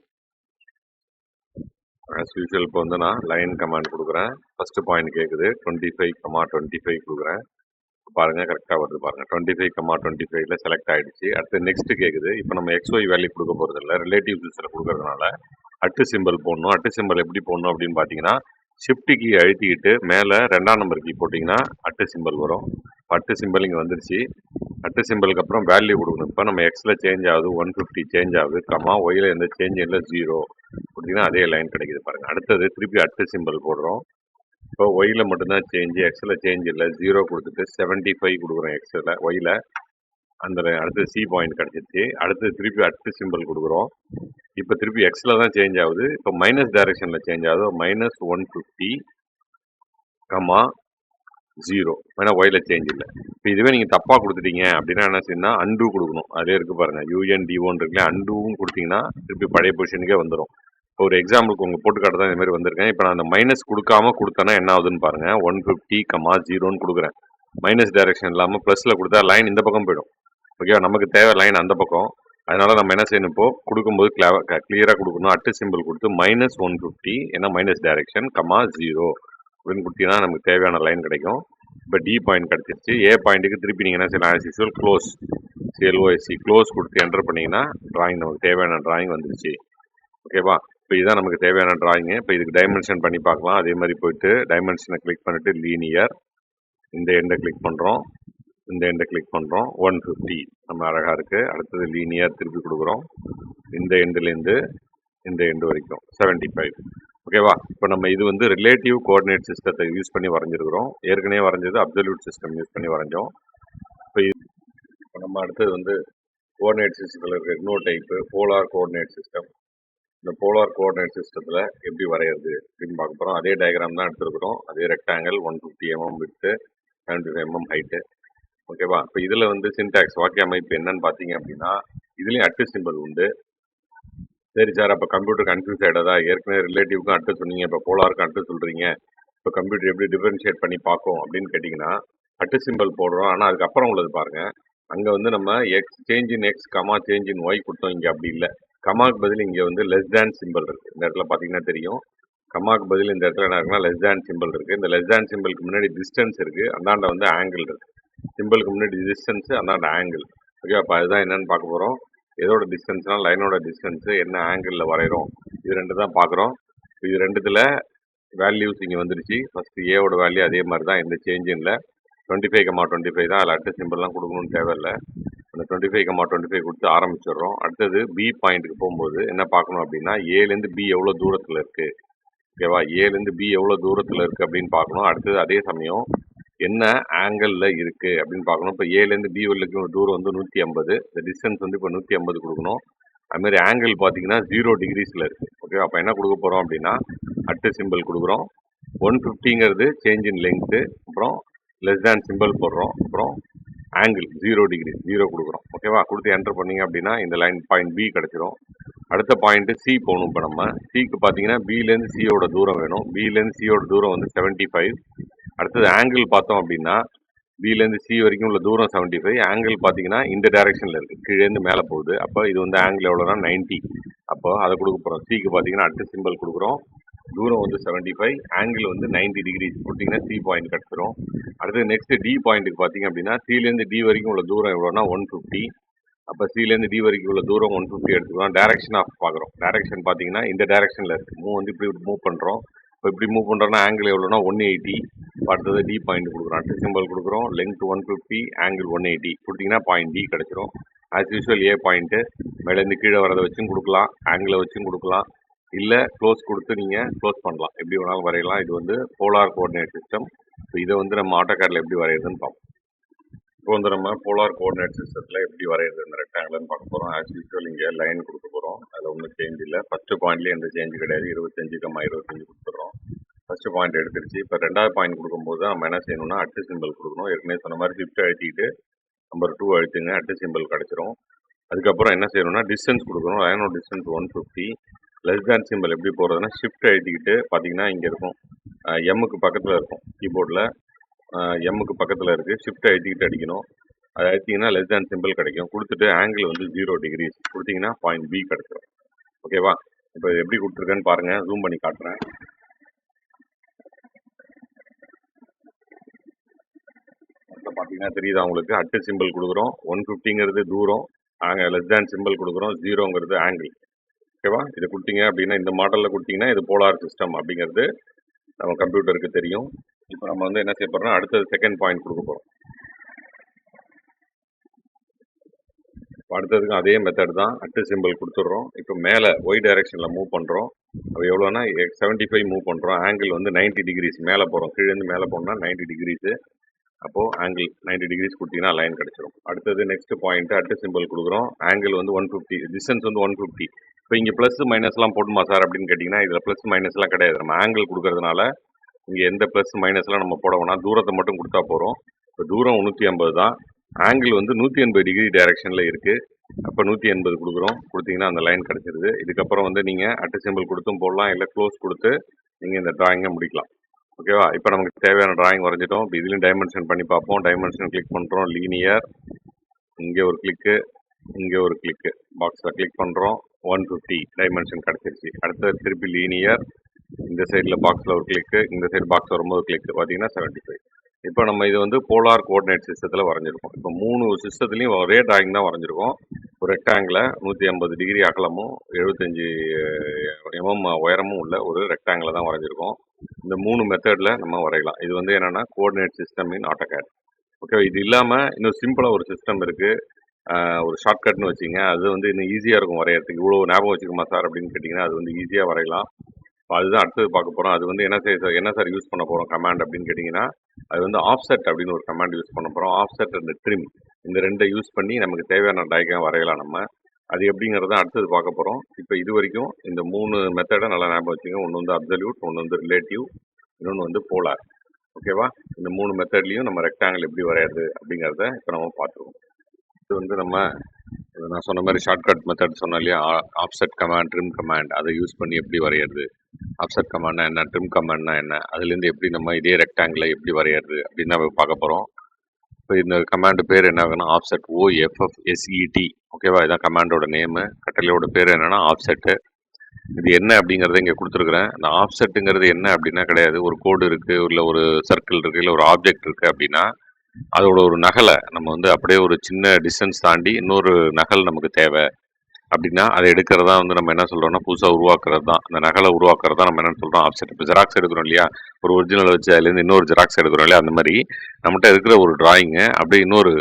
ஆஸ் யூஷுவல் இப்போ வந்து நான் லைன் கமாண்ட் கொடுக்குறேன். ஃபஸ்ட்டு பாயிண்ட் கேட்குது 25, கொடுக்குறேன். பாருங்கள் கரெக்டாக வருது பாருங்கள். 25, செலக்ட் ஆகிடுச்சு. அடுத்து நெக்ஸ்ட் கேட்குது. இப்போ நம்ம எக்ஸ்ஒய் வேல்யூ கொடுக்க போகிறது இல்லை, ரிலேட்டிவ் சிஸ்டத்தில் கொடுக்கறதுனால அட்டு சிம்பிள் போடணும். அட்டு சிம்பிள் எப்படி போடணும் அப்படின்னு பார்த்தீங்கன்னா, ஷிஃப்ட் கீ அழுத்திக்கிட்டு மேலே 2ஆம் நம்பர் கீ போட்டிங்கன்னா அட்டு சிம்பிள் வரும். அட்டு சிம்பிள் இங்கே வந்துருச்சு. அட்டு சிம்பிளுக்கு அப்புறம் வேல்யூ கொடுக்கணும். இப்போ நம்ம எக்ஸில் சேஞ்ச் ஆகுது 150 சேஞ்ச் ஆகுது, கமா ஒயில் எந்த சேஞ்ச் இல்லை 0 கொடுத்தீங்கன்னா அதே லைன் கிடைக்குது பாருங்கள். அடுத்தது திருப்பி அட்டு சிம்பிள் போடுறோம். இப்போ ஒயில் மட்டும்தான் சேஞ்சு, எக்ஸில் சேஞ்ச் இல்லை, 0 கொடுத்துட்டு 75 கொடுக்குறோம் எக்ஸில் ஒயில். அந்த அடுத்து சி பாயிண்ட் கிடச்சிருச்சு. அடுத்து திருப்பி அட்டு சிம்பிள் கொடுக்குறோம். இப்போ திருப்பி எக்ஸில் தான் சேஞ்ச் ஆகுது. இப்போ மைனஸ் டைரக்ஷனில் சேஞ்ச் ஆகுது, -150 கமா 0, ஏன்னா ஒயில் சேஞ்ச் இல்லை. இப்போ இதுவே நீங்கள் தப்பாக கொடுத்துட்டீங்க அப்படின்னா என்ன செய்யணும்னா அன்டூ கொடுக்கணும். அதே இருக்குது பாருங்கள், UND1 இருக்குல்ல, அன்டூவும் கொடுத்தீங்கன்னா திருப்பி பழைய பொசிஷனுக்கே வந்துடும். இப்போ ஒரு எக்ஸாம்பிளுக்கு உங்கள் போட்டுக்காட்டு தான் இந்த மாதிரி வந்திருக்கேன். இப்போ நான் அந்த மைனஸ் கொடுக்காம கொடுத்தேன்னா என்ன ஆகுதுன்னு பாருங்கள். 150 கமா 0ன்னு கொடுக்குறேன். மைனஸ் டைரக்ஷன் இல்லாமல் ப்ளஸில் கொடுத்தா லைன் இந்த பக்கம் போயிடும். ஓகேவா, நமக்கு தேவை லைன் அந்த பக்கம். அதனால நம்ம என்ன செய்யணும், இப்போ கொடுக்கும்போது கிளியராக கொடுக்கணும். அட்டு சிம்பிள் கொடுத்து -150, ஏன்னா மைனஸ் டைரக்ஷன், கமா 0 அப்படின்னு கொடுத்தீங்கன்னா நமக்கு தேவையான லைன் கிடைக்கும். இப்போ டி பாயிண்ட் கிடச்சிருச்சு. ஏ பாயிண்ட்டுக்கு திருப்பி நீங்கள் என்ன செய்யலாம், as usual close, CLOSE close கொடுத்து என்டர் பண்ணிங்கன்னா ட்ராயிங் நமக்கு தேவையான ட்ராயிங் வந்துருச்சு. ஓகேவா, இப்போ இதுதான் நமக்கு தேவையான ட்ராயிங்கு. இப்போ இதுக்கு டைமென்ஷன் பண்ணி பார்க்கலாம். அதே மாதிரி போயிட்டு டைமென்ஷனை கிளிக் பண்ணிட்டு லீனியர், இந்த எண்டை கிளிக் பண்ணுறோம், இந்த எண்டை கிளிக் பண்ணுறோம், 150 நம்ம அழகாக இருக்குது. அடுத்தது லீனியர் திருப்பி கொடுக்குறோம், இந்த எண்டுலேருந்து இந்த எண்டு வரைக்கும் 75. ஓகேவா, இப்போ நம்ம இது வந்து ரிலேட்டிவ் கோஆர்டினேட் சிஸ்டத்தை யூஸ் பண்ணி வரைஞ்சிருக்கிறோம். ஏற்கனவே வரைஞ்சது அப்சல்யூட் சிஸ்டம் யூஸ் பண்ணி வரைஞ்சோம். இப்போ நம்ம அடுத்தது வந்து கோஆர்டினேட் சிஸ்டத்தில் இருக்கிற இன்னொரு டைப்பு போலார் கோஆர்டினேட் சிஸ்டம். இந்த போலார் கோஆர்டினேட் சிஸ்டத்தில் எப்படி வரைகிறது அப்படின்னு பார்க்க போகிறோம். அதே டயக்ராம் தான் எடுத்துருக்குறோம். அதே ரெக்டாங்கிள், 150 mm விட்டு, 75 mm ஹைட்டு. ஓகேவா, இப்போ இதில் வந்து சின்டாக்ஸ் வாக்கிய அமைப்பு என்னன்னு பார்த்தீங்க அப்படின்னா, இதுலேயும் அட்டு சிம்பிள் உண்டு. சரி சார், அப்போ கம்ப்யூட்டர் கன்ஃபியூஸ் ஆகிடாதா? ஏற்கனவே ரிலேட்டிவ்க்கும் அட்டு சொன்னீங்க, இப்போ போலாருக்கும் அட்டு சொல்கிறீங்க, இப்போ கம்ப்யூட்டர் எப்படி டிஃபரன்ஷியேட் பண்ணி பார்க்கும் அப்படின்னு கேட்டிங்கன்னா, அட்டு சிம்பிள் போடுறோம். ஆனால் அதுக்கப்புறம் உள்ளது பாருங்கள், அங்கே வந்து நம்ம X change in X comma change in Y கொடுத்தோம். இங்கே அப்படி இல்லை. கமாக்கு பதில் இங்கே வந்து லெஸ் தேன் சிம்பிள் இருக்குது. இந்த இடத்துல பார்த்தீங்கன்னா தெரியும், கமாக்கு பதில் இந்த இடத்துல என்ன இருக்குன்னா லெஸ் தேன் சிம்பிள் இருக்குது. இந்த லெஸ் தேன் சிம்பிளுக்கு முன்னாடி டிஸ்டன்ஸ் இருக்குது, அந்தாண்ட வந்து ஆங்கிள் இருக்குது. சிம்பிளுக்கு முன்னாடி டிஸ்டன்ஸு, அந்தாண்ட ஆங்கிள். ஓகே, அப்போ அதுதான் என்னென்னு பார்க்க போகிறோம். எதோட டிஸ்டன்ஸ்னால் லைனோட டிஸ்டன்ஸு, என்ன ஆங்கிளில் வரைகிறோம், இது ரெண்டு தான் பார்க்குறோம். இது ரெண்டுத்தில் வேல்யூஸ் இங்கே வந்துடுச்சு. ஃபஸ்ட்டு ஏவோட வேல்யூ அதே மாதிரி தான், எந்த சேஞ்சும் இல்லை. 25,25 தான். அதில் அட்டு சிம்பிள்லாம் கொடுக்கணும்னு தேவையில்லை. அந்த 25,25 கொடுத்து ஆரம்பிச்சிடுறோம். அடுத்தது பி பாயிண்ட்டுக்கு போகும்போது என்ன பார்க்கணும் அப்படின்னா, ஏலேருந்து பி எவ்வளோ தூரத்தில் இருக்குது. ஓகேவா, ஏலேருந்து பி எவ்வளோ தூரத்தில் இருக்குது அப்படின்னு பார்க்கணும். அடுத்தது அதே சமயம் என்ன ஆங்கிளில் இருக்குது அப்படின்னு பார்க்கணும். இப்போ ஏலேருந்து பி வரைக்கும் தூரம் வந்து 150, இந்த டிஸ்டன்ஸ் வந்து இப்போ 150 கொடுக்கணும். அதுமாதிரி ஆங்கிள் பார்த்தீங்கன்னா 0 டிகிரிஸில் இருக்குது. ஓகே, அப்போ என்ன கொடுக்க போகிறோம் அப்படின்னா அட்டு சிம்பிள் கொடுக்குறோம். 150ங்கிறது சேஞ்ச் இன் லெங்க்த்து, அப்புறம் லெஸ் தேன் சிம்பிள் போடுறோம், அப்புறம் ஆங்கிள் 0 டிகிரி 0 கொடுக்குறோம். ஓகேவா, கொடுத்து என்டர் பண்ணிங்க அப்படின்னா இந்த லைன் பாயிண்ட் பி கிடச்சிரும். அடுத்த பாயிண்ட்டு சி போகணும். இப்போ நம்ம சிக்கு பார்த்தீங்கன்னா பிலேருந்து சியோட தூரம் வேணும். பிலேருந்து சியோட தூரம் வந்து 75. அடுத்தது ஆங்கிள் பார்த்தோம் அப்படின்னா பிலேருந்து சி வரைக்கும் உள்ள தூரம் 75. ஆங்கிள் பார்த்தீங்கன்னா இந்த டைரக்ஷனில் இருக்குது, கீழேருந்து மேலே போகுது. அப்போ இது வந்து ஆங்கிள் எவ்வளோனா 90. அப்போ அதை கொடுக்க போகிறோம். சிக்கு பார்த்தீங்கன்னா அட்டு சிம்பிள் கொடுக்குறோம். தூரம் வந்து 75, ஆங்கிள் வந்து 90 டிகிரி கொடுத்தீங்கன்னா சி பாயிண்ட் கிடச்சிரும். அடுத்தது நெக்ஸ்ட் டி பாயிண்ட்டுக்கு பார்த்தீங்க அப்படின்னா சிலேருந்து டி வரைக்கும் உள்ள தூரம் எவ்வளோனா 150. அப்போ சிலேருந்து டி வரைக்கும் உள்ள தூரம் 150 எடுத்துக்கிறோம். டைரக்ஷன் ஆஃப் பார்க்குறோம். டைரக்ஷன் பார்த்தீங்கன்னா இந்த டைரக்ஷனில் இருக்குது. மூவ் வந்து இப்படி மூவ் பண்ணுறோம். இப்போ இப்படி மூவ் பண்ணுறோன்னா ஆங்கிள் எவ்வளோனா 180. அடுத்தது டி பாயிண்ட் கொடுக்குறோம், அட்டு சிம்பிள் கொடுக்குறோம். லென்த் 150, ஆங்கிள் 180 கொடுத்தீங்கன்னா பாயிண்ட் டி கிடச்சிரும். ஆஸ் யூஸ்வல் ஏ பாயிண்ட்டு மேலேருந்து கீழே வரதை வச்சும் கொடுக்கலாம், ஆங்கிளை வச்சும் கொடுக்கலாம், இல்லை க்ளோஸ் கொடுத்து நீங்கள் க்ளோஸ் பண்ணலாம். எப்படி வேணாலும் வரையலாம். இது வந்து போலார் கோஆர்டினேட் சிஸ்டம். ஸோ இதை வந்து நம்ம ஆட்டோகேடில் எப்படி வரையுதுன்னு பார்ப்போம். இப்போ வந்து நம்ம போலார் கோஆர்டினேட் சிஸ்டத்தில் எப்படி வரையுது இந்த ரெக்டாங்கிள்னு பார்க்க போகிறோம். ஆஸ் யூஸ்வல் இங்கே லைன் கொடுக்க போகிறோம். அதில் ஒன்றும் சேஞ்ச் இல்லை. ஃபஸ்ட்டு பாயிண்ட்லேயே எந்த சேஞ்சு கிடையாது. 25,25 கொடுத்துட்றோம். ஃபஸ்ட்டு பாயிண்ட் எடுத்துருச்சு. இப்போ ரெண்டாவது பாயிண்ட் கொடுக்கும்போது தான் நம்ம என்ன செய்யணும்னா அட்டு சிம்பிள் கொடுக்கணும். ஏற்கனவே சொன்ன மாதிரி ஷிஃப்ட் அழுத்திட்டு நம்பர் 2 அழுத்துங்க, அட்டு சிம்பிள் கிடச்சிரும். அதுக்கப்புறம் என்ன செய்யணும்னா டிஸ்டன்ஸ் கொடுக்கணும். லைனோட டிஸ்டன்ஸ் 150. லெஸ் தேன் சிம்பிள் எப்படி போகிறதுனா ஷிஃப்ட் அழுத்திக்கிட்டு பார்த்தீங்கன்னா இங்கே இருக்கும், எம்முக்கு பக்கத்தில் இருக்கும் கீபோர்டில், எம்முக்கு பக்கத்தில் இருக்குது. ஷிஃப்ட் அழுத்திக்கிட்டு அடிக்கணும். அதை அழுத்திங்கன்னா லெஸ் தேன் சிம்பிள் கிடைக்கும். கொடுத்துட்டு ஆங்கிள் வந்து 0 டிகிரிஸ் கொடுத்தீங்கன்னா பாயிண்ட் பி கிடச்சிரும். ஓகேவா, இப்போ எப்படி கொடுத்துருக்கேன்னு பாருங்கள், ஜூம் பண்ணி காட்டுறேன். பார்த்தீங்கன்னா தெரியுதா உங்களுக்கு, அட்டு சிம்பிள் கொடுக்குறோம். 150ங்கிறது தூரம், நாங்கள் லெஸ் தேன் சிம்பிள் கொடுக்குறோம். 0ங்கிறது ஆங்கிள். ஓகேவா, இது கொடுத்தீங்க அப்படின்னா இந்த மாடலில் கொடுத்தீங்கன்னா இது போலார் சிஸ்டம் அப்படிங்கிறது நம்ம கம்ப்யூட்டருக்கு தெரியும். இப்போ நம்ம வந்து என்ன செய்ய போகிறோம்னா அடுத்தது செகண்ட் பாயிண்ட் கொடுக்க போகிறோம். அடுத்ததுக்கும் அதே மெத்தட் தான். அட்டு சிம்பிள் கொடுத்துட்றோம். இப்போ மேலே ஒய் டைரெக்ஷனில் மூவ் பண்ணுறோம். அப்போ எவ்வளோனா 75 மூவ் பண்ணுறோம். ஆங்கிள் வந்து 90 டிகிரிஸ் மேலே போகிறோம். கீழேருந்து மேலே போனோம்னா 90 டிகிரிஸு. அப்போது ஆங்கிள் 90 டிகிரிஸ் கொடுத்தீங்கன்னா லைன் கிடச்சிரும். அடுத்தது நெக்ஸ்ட் பாயிண்ட் அட்டு சிம்பிள் கொடுக்குறோம். ஆங்கிள் வந்து 150, டிஸ்டன்ஸ் வந்து 150. இப்போ இங்கே ப்ளஸ் மைனஸ்லாம் போட்டுமா சார் அப்படின்னு கேட்டிங்கன்னா இதில் ப்ளஸ் மைனஸ்லாம் கிடையாது. நம்ம ஆங்கிள் கொடுக்கறதுனால இங்கே எந்த ப்ளஸ் மைனஸ்லாம் நம்ம போட வேணாம். தூரத்தை மட்டும் கொடுத்தா போகிறோம். இப்போ தூரம் 150 தான். ஆங்கிள் வந்து 180 டிகிரி டைரக்ஷனில் இருக்குது. அப்போ 180 கொடுக்குறோம். கொடுத்தீங்கன்னா அந்த லைன் கிடச்சிருது. இதுக்கப்புறம் வந்து நீங்கள் அட்டு சிம்பிள் கொடுத்தும் போடலாம், இல்லை க்ளோஸ் கொடுத்து நீங்கள் இந்த ட்ராயிங்கை முடிக்கலாம். ஓகேவா? இப்போ நமக்கு தேவையான ட்ராயிங் வரைஞ்சிட்டோம். இப்போ இதுலேயும் டைமென்ஷன் பண்ணி பார்ப்போம். டைமென்ஷன் கிளிக் பண்ணுறோம். லீனியர், இங்கே ஒரு கிளிக்கு, இங்கே ஒரு கிளிக்கு, பாக்ஸில் கிளிக் பண்ணுறோம். 150 டைமென்ஷன் கிடச்சிருச்சு. அடுத்தது திருப்பி லீனியர், இந்த சைடில் பாக்ஸில் ஒரு கிளிக்கு, இந்த சைடு பாக்ஸ் வரும்போது கிளிக்கு, பார்த்தீங்கன்னா 75. இப்போ நம்ம இது வந்து போலார் கோஆர்டினேட் சிஸ்டத்தில் வரைஞ்சிருக்கோம். இப்போ 3 சிஸ்டத்துலேயும் ஒரே டிராயிங் தான் வரைஞ்சிருக்கோம். ஒரு ரெக்டாங்கில் 150 டிகிரி அகலமும் 75 mm உயரமும் உள்ள ஒரு ரெக்டாங்கில் தான் வரைஞ்சிருக்கோம். இந்த 3 மெத்தடில் நம்ம வரையலாம். இது வந்து என்னென்னா கோஆர்டினேட் சிஸ்டம் இன் ஆட்டோகேட். ஓகே, இது இல்லாமல் இன்னும் சிம்பிளாக ஒரு சிஸ்டம் இருக்குது. ஒரு ஷார்ட்கட்னு வச்சிங்க. அது வந்து இன்னும் ஈஸியாக இருக்கும் வரையறதுக்கு. இவ்வளோ ஞாபகம் வச்சுக்குமா சார் அப்படின்னு கேட்டிங்கன்னா அது வந்து ஈஸியாக வரையலாம். அதுதான் அடுத்தது பார்க்க போகிறோம். அது வந்து என்ன சார் யூஸ் பண்ண போகிறோம் கமாண்ட் அப்படின்னு கேட்டிங்கன்னா அது வந்து ஆஃப்செட் அப்படின்னு ஒரு கமாண்ட் யூஸ் பண்ண போகிறோம். ஆஃப்செட் அண்ட் ட்ரிம், இந்த ரெண்டை யூஸ் பண்ணி நமக்கு தேவையான டயக்ராம் வரையலாம் நம்ம. அது எப்படிங்கிறத அடுத்தது பார்க்க போகிறோம். இப்போ இது வரைக்கும் இந்த 3 மெத்தடை நல்லா ஞாபகம் வச்சுங்க. ஒன்று வந்து அப்சல்யூட், ஒன்று வந்து ரிலேட்டிவ், இன்னொன்று வந்து போலார். ஓகேவா? இந்த 3 மெத்தட்லையும் நம்ம ரெக்டாங்கிள் எப்படி வரையாது அப்படிங்கிறத இப்போ நம்ம பார்த்துருவோம். இது வந்து நான் சொன்ன மாதிரி ஷார்ட்கட் மெத்தட் சொன்னேன் இல்லையா, ஆஃப்செட் கமாண்ட், ட்ரிம் கமாண்ட், அதை யூஸ் பண்ணி எப்படி வரையிறது, ஆஃப்செட் கமாண்ட்னா என்ன, ட்ரிம் கமாண்ட்னா என்ன, அதுலேருந்து எப்படி நம்ம இதே ரெக்டாங்கிளை எப்படி வரையிறது அப்படின்னு நம்ம பார்க்க போகிறோம். இப்போ இந்த கமாண்டு பேர் என்ன ஆகுனா ஆஃப்செட், OFFSET. ஓகேவா? இதான் கமாண்டோட நேமு. கட்டளையோட பேர் என்னென்னா ஆஃப்செட்டு. இது என்ன அப்படிங்கிறத இங்கே கொடுத்துருக்குறேன். இந்த ஆஃப்செட்டுங்கிறது என்ன அப்படின்னா கிடையாது, ஒரு கோடு இருக்குது, இல்லை ஒரு சர்க்கிள் இருக்குது, இல்லை ஒரு ஆப்ஜெக்ட் இருக்குது அப்படின்னா அதோட ஒரு நகலை நம்ம வந்து அப்படியே ஒரு சின்ன டிஸ்டன்ஸ் தாண்டி இன்னொரு நகல் நமக்கு தேவை அப்படின்னா அதை எடுக்கிறதா வந்து நம்ம என்ன சொல்கிறோம்னா புதுசாக உருவாக்குறது தான். அந்த நகலை உருவாக்குறது தான் நம்ம என்ன சொல்கிறோம் ஆஃப்செட். இப்போ ஜெராக்ஸ் எடுக்கிறோம் இல்லையா, ஒரு ஒரிஜினல் வச்சு அதுலேருந்து இன்னொரு ஜெராக்ஸ் எடுக்கிறோம் இல்லையா, அந்த மாதிரி நம்மகிட்ட இருக்கிற ஒரு டிராயிங்கை அப்படியே இன்னொரு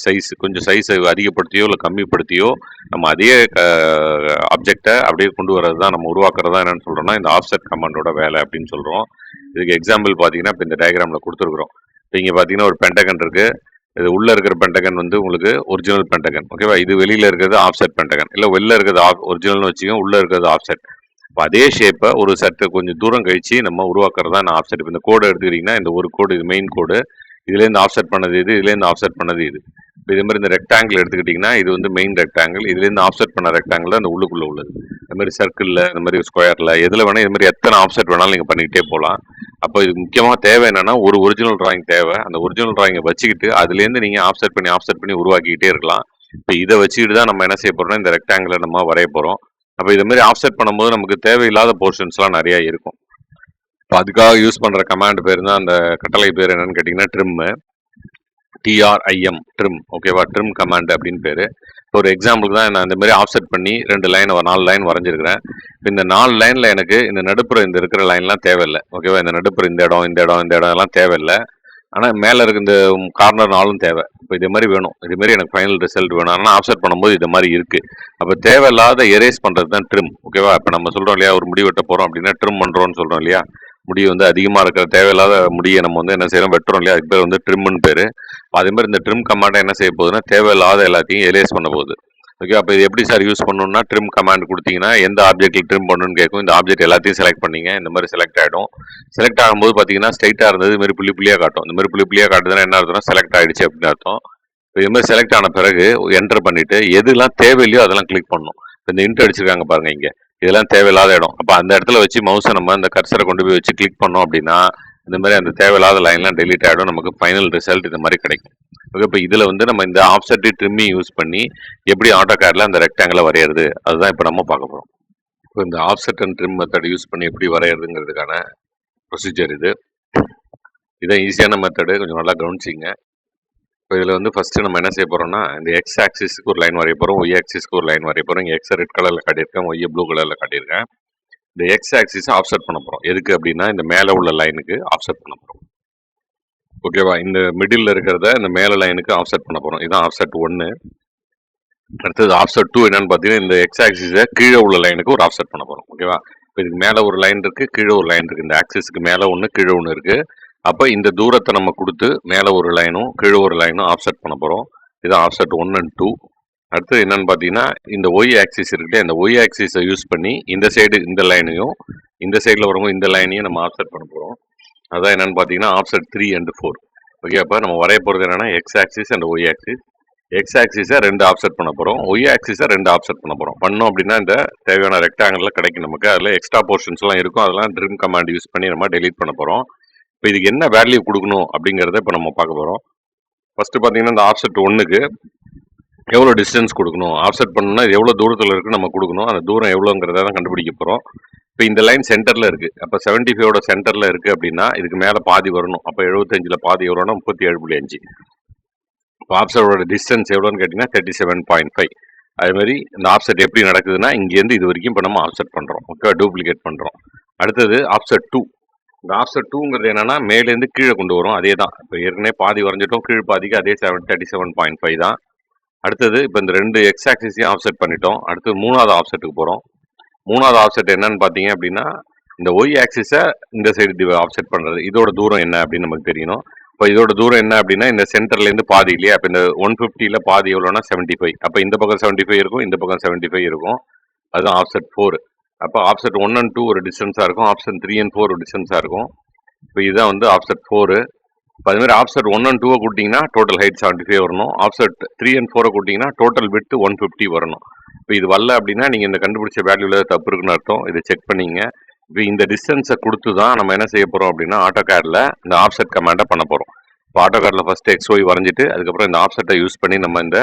சைஸ், கொஞ்சம் சைஸை அதிகப்படுத்தியோ இல்லை கம்மிப்படுத்தியோ நம்ம அதே ஆப்ஜெக்டை அப்படியே கொண்டு வரது தான், நம்ம உருவாக்குறது தான் என்னென்னு சொல்கிறோம்னா இந்த ஆஃப்செட் கமாண்டோட வேலை அப்படின்னு சொல்கிறோம். இதுக்கு எக்ஸாம்பிள் பார்த்தீங்கன்னா இப்போ இந்த டயக்ராமில் கொடுத்துருக்குறோம். இப்போ இங்கே பார்த்தீங்கன்னா ஒரு பென்டகன் இருக்குது. இது உள்ளே இருக்கிற பென்டகன் வந்து உங்களுக்கு ஒரிஜினல் பென்டகன். ஓகேவா? இது வெளியில் இருக்கிறது ஆஃப்செட் பென்டகன். இல்லை வெளில இருக்கிறது ஒரிஜினல்னு வச்சுக்கோங்க, உள்ளே இருக்கிறது ஆஃப்செட். இப்போ அதே ஷேப்பை ஒரு சற்று கொஞ்சம் தூரம் கழிச்சு நம்ம உருவாக்குறது தான் ஆஃப்செட். இப்போ இந்த கோடு எடுத்துக்கிட்டிங்கன்னா இந்த ஒரு கோடு, இது மெயின் கோடு, இதுலேருந்து ஆஃப்செட் பண்ணது இது, இதுலேருந்து ஆஃப்செட் பண்ணது இது. இப்போ இதே மாதிரி இந்த ரெக்டாங்கிள் எடுத்துக்கிட்டிங்கன்னா இது வந்து மெயின் ரெக்டாங்கிள், இதுலேருந்து ஆஃப்செட் பண்ண ரெக்டாங்கிள் அந்த உள்ளுக்குள்ளே உள்ளது. இந்த மாதிரி சர்க்கிளில், இந்த மாதிரி ஸ்கொயரில், எதில் வேணால் இது மாதிரி எத்தனை ஆஃப்செட் வேணாலும் நீங்கள் பண்ணிக்கிட்டே போகலாம். அப்போ இது முக்கியமாக தேவை என்னென்னா ஒரு ஒரிஜினல் டிராயிங் தேவை. அந்த ஒரிஜினல் டிராயிங்கை வச்சுக்கிட்டு அதுலேருந்து நீங்கள் ஆஃப்செட் பண்ணி உருவாக்கிக்கிட்டே இருக்கலாம். இப்போ இதை வச்சுக்கிட்டு தான் நம்ம என்ன செய்ய போகிறோம்னா இந்த ரெக்டாங்கிளை நம்ம வரைய போகிறோம். அப்போ இது மாதிரி ஆஃப்செட் பண்ணும்போது நமக்கு தேவையில்லாத போர்ஷன்ஸ்லாம் நிறையா இருக்கும். இப்போ அதுக்காக யூஸ் பண்ணுற கமாண்ட் பேர் தான், அந்த கட்டளை பேர் என்னன்னு கேட்டிங்கன்னா ட்ரிம்மு, TRIM, ட்ரிம். ஓகேவா? ட்ரிம் கமாண்ட் அப்படின்னு பேர். ஒரு எக்ஸாம்பிளுக்கு தான் நான் இந்த மாதிரி ஆஃப்செட் பண்ணி 4 லைன் வரைஞ்சிருக்கிறேன். இப்போ இந்த 4 லைனில் எனக்கு இந்த நடுப்புற இந்த இருக்கிற லைன்லாம் தேவையில்லை. ஓகேவா? இந்த நடுப்புற இந்த இடம் எல்லாம் தேவையில்லை. ஆனால் மேலே இருக்க இந்த கார்னர் 4ம் தேவை. இப்போ இதே மாதிரி வேணும், இதேமாரி எனக்கு ஃபைனல் ரிசல்ட் வேணும். ஆனால் ஆஃப்செட் பண்ணும்போது இது மாதிரி இருக்குது. அப்போ தேவையில்லாத எரேஸ் பண்ணுறது தான் ட்ரிம். ஓகேவா? இப்போ நம்ம சொல்கிறோம் இல்லையா, ஒரு முடி வெட்ட போகிறோம் அப்படின்னா ட்ரிம் பண்ணுறோன்னு சொல்கிறோம் இல்லையா, முடி வந்து அதிகமாக இருக்கிற தேவையில்லாத முடியை நம்ம வந்து என்ன செய்யறோம், வெட்டுறோம் இல்லையா, அதுக்கு பேர் வந்து ட்ரிம்னு பேர். அதே மாதிரி இந்த ட்ரிம் கமாண்டை என்ன செய்ய போகுதுன்னா தேவையில்லாத எல்லாத்தையும் எரேஸ் பண்ண போகுது. ஓகே, அப்போ இது எப்படி சார் யூஸ் பண்ணணும்னா ட்ரிம் கமாண்ட் கொடுத்தீங்கன்னா எந்த ஆப்ஜெக்டில் ட்ரிம் பண்ணணும்னு கேட்கும். இந்த ஆப்ஜெக்ட் எல்லாத்தையும் செலக்ட் பண்ணிங்க. இந்த மாதிரி செலக்ட் ஆகிடும். செலக்ட் ஆகும்போது பார்த்தீங்கன்னா ஸ்ட்ரைட்டாக இருந்தது இது மாதிரி புள்ளியாக காட்டும். இந்த மாதிரி புள்ளியாக காட்டுதுன்னா என்ன அர்த்தம்னா செலக்ட் ஆகிடுச்சு அப்படின்னு அர்த்தம். இப்போ இது மாதிரி செலக்ட் ஆன பிறகு என்டர் பண்ணிவிட்டு எதுலாம் தேவையில்லையோ அதெல்லாம் கிளிக் பண்ணணும். இந்த இன்ட் அடிச்சிருக்காங்க பாருங்கள், இங்கே இதெல்லாம் தேவையில்லாத இடம். அப்போ அந்த இடத்துல வச்சு மவுஸை நம்ம அந்த கர்சரை கொண்டு போய் வச்சு கிளிக் பண்ணோம் அப்படின்னா இந்த மாதிரி அந்த தேவையில்லாத லைன்லாம் டெலீட் ஆகிடும். நமக்கு ஃபைனல் ரிசல்ட் இந்த மாதிரி கிடைக்கும். ஓகே, இப்போ இதில் வந்து நம்ம இந்த ஆஃப்செட் ட்ரிம்மிங் யூஸ் பண்ணி எப்படி ஆட்டோகேடில் அந்த ரெக்டாங்கிளை வரையிறது அதுதான் இப்போ நம்ம பார்க்க போகிறோம். இப்போ இந்த offset and trim method use பண்ணி எப்படி வரையிறதுங்கிறதுக்கான ப்ரொசீஜர் இதான் ஈஸியான மெத்தடு, கொஞ்சம் நல்லா கவனிச்சிங்க. இப்போ இதில் வந்து ஃபஸ்ட்டு நம்ம என்ன செய்ய போகிறோம்னா இந்த எக்ஸ் ஆக்சிஸ்க்கு ஒரு லைன் வரைய போகிறோம், ஒய் ஆக்சிஸ்க்கு ஒரு லைன் வரைய போகிறோம். இங்கே எக்ஸை ரெட் கலரில் காட்டியிருக்கேன், ஒய்யை ப்ளூ கலரில் காட்டியிருக்கேன். இந்த எக்ஸ் ஆக்சிஸை ஆஃப்செட் பண்ண போகிறோம். எதுக்கு அப்படின்னா இந்த மேலே உள்ள லைனுக்கு ஆஃப்செட் பண்ண போகிறோம். ஓகேவா? இந்த மிடில் இருக்கிறத இந்த மேலே லைனுக்கு ஆஃப்செட் பண்ண போகிறோம். இதுதான் ஆஃப்செட் 1. அடுத்தது ஆஃப்செட் 2 என்னன்னு பார்த்தீங்கன்னா இந்த எக்ஸ் ஆக்சிஸை கீழே உள்ள லைனுக்கு ஒரு ஆஃப்செட் பண்ண போகிறோம். ஓகேவா? இப்போ இதுக்கு மேலே ஒரு லைன் இருக்குது, கீழே ஒரு லைன் இருக்குது. இந்த ஆக்சிஸுக்கு மேலே ஒன்று, கீழே ஒன்று இருக்குது. அப்போ இந்த தூரத்தை நம்ம கொடுத்து மேலே ஒரு லைனும் கீழே ஒரு லைனும் ஆஃப்செட் பண்ண போகிறோம். இதுதான் ஆஃப்செட் 1 and 2. அடுத்து என்னன்னு பார்த்தீங்கன்னா இந்த ஒய் ஆக்சிஸ் இருக்குல்ல, இந்த ஒய் ஆக்சிஸை யூஸ் பண்ணி இந்த சைடு இந்த லைனையும் இந்த சைடில் வரும்போது இந்த லைனையும் நம்ம ஆஃப்செட் பண்ண போகிறோம். அதான் என்னன்னு பார்த்தீங்கன்னா ஆஃப்செட் 3 and 4. ஓகே, அப்போ நம்ம வரைய போகிறது என்னன்னா X axis and Y axis. X ஆக்சிஸை 2 ஆஃப்செட் பண்ண போகிறோம், ஒய் ஆக்சிஸை 2 ஆஃப்செட் பண்ண போகிறோம். பண்ணோம் அப்படின்னா இந்த தேவையான ரெக்டாங்கிளில் கிடைக்கும் நமக்கு. அதில் எக்ஸ்ட்ரா போர்ஷன்ஸ்லாம் இருக்கும், அதெல்லாம் ட்ரிம் கமாண்ட் யூஸ் பண்ணி நம்ம டெலீட் பண்ண போகிறோம். இப்போ இதுக்கு என்ன வேல்யூ கொடுக்கணும் அப்படிங்கிறத இப்போ நம்ம பார்க்க போகிறோம். ஃபஸ்ட்டு பார்த்தீங்கன்னா இந்த ஆஃப்செட் 1க்கு எவ்வளோ டிஸ்டன்ஸ் கொடுக்கணும், ஆஃப்செட் பண்ணணும்னா இது எவ்வளோ தூரத்தில் இருக்குது நம்ம கொடுக்கணும். அந்த தூரம் எவ்வளோங்கிறத தான் கண்டுபிடிக்க போகிறோம். இப்போ இந்த லைன் சென்டரில் இருக்குது. அப்போ 75ஓட சென்டரில் இருக்குது அப்படின்னா இதுக்கு மேலே பாதி வரணும். அப்போ 75ல் பாதி எவ்வளோன்னா 37.5. இப்போ ஆஃப்செட்டோட டிஸ்டன்ஸ் எவ்வளோன்னு கேட்டிங்கன்னா 37.5. அதேமாதிரி இந்த ஆஃப்செட் எப்படி நடக்குதுன்னா இங்கேருந்து இது வரைக்கும் இப்போ நம்ம ஆஃப்செட் பண்ணுறோம். ஓகே, டூப்ளிகேட் பண்ணுறோம். அடுத்தது ஆஃப்செட் 2. இந்த ஆஃப்செட் 2ங்கிறது என்னன்னா மேலேருந்து கீழே கொண்டு வரும். அதே தான், இப்போ ஏற்கனவே பாதி வரைஞ்சிட்டோம், கீழ் பாதிக்கு அதே 37.5 தான். அடுத்தது இப்போ இந்த 2 எக்ஸ் ஆக்சிஸையும் ஆஃப்செட் பண்ணிட்டோம். அடுத்து 3வது ஆஃப்செட்டுக்கு போகிறோம். 3வது ஆஃப்செட் என்னன்னு பார்த்தீங்க அப்படின்னா இந்த ஒய் ஆக்சிஸை இந்த சைடு ஆஃப்செட் பண்ணுறது. இதோட தூரம் என்ன அப்படின்னு நமக்கு தெரியணும். இப்போ இதோட தூரம் என்ன அப்படின்னா இந்த சென்டர்லேருந்து பாதி இல்லையா, அப்போ இந்த 150ல் பாதி எவ்வளோன்னா 75. அப்போ இந்த பக்கம் 75 இருக்கும், இந்த பக்கம் 75 இருக்கும். அதுதான் ஆஃப்செட் 4. அப்போ ஆஃப்செட் 1 and 2 ஒரு டிஸ்டன்ஸாக இருக்கும், ஆப்ஷன் 3 and 4 ஒரு டிஸ்டன்ஸாக இருக்கும். இப்போ இதுதான் வந்து ஆஃப்செட் 4. இப்போ அதுமாதிரி ஆஃப்செட் 1 and 2 கொடுத்தீங்கன்னா டோட்டல் ஹைட் 75 வரணும். ஆஃப்செட் 3 and 4 கொடுத்தீங்கன்னா டோட்டல் விட்த் 150 வரணும். இப்போ இது வரல அப்படின்னா நீங்கள் இந்த கண்டுபிடிச்ச வேல்யூவில் தப்பு இருக்குன்னு அர்த்தம். இதை செக் பண்ணிங்க. இப்போ இந்த டிஸ்டன்ஸை கொடுத்து தான் நம்ம என்ன செய்ய போகிறோம் அப்படின்னா ஆட்டோகேடில் இந்த ஆஃப்செட் கமாண்டை பண்ண போகிறோம். இப்போ ஆட்டோகேடில் ஃபஸ்ட்டு XY வரைஞ்சிட்டு அதுக்கப்புறம் இந்த ஆஃப்செட்டை யூஸ் பண்ணி நம்ம இந்த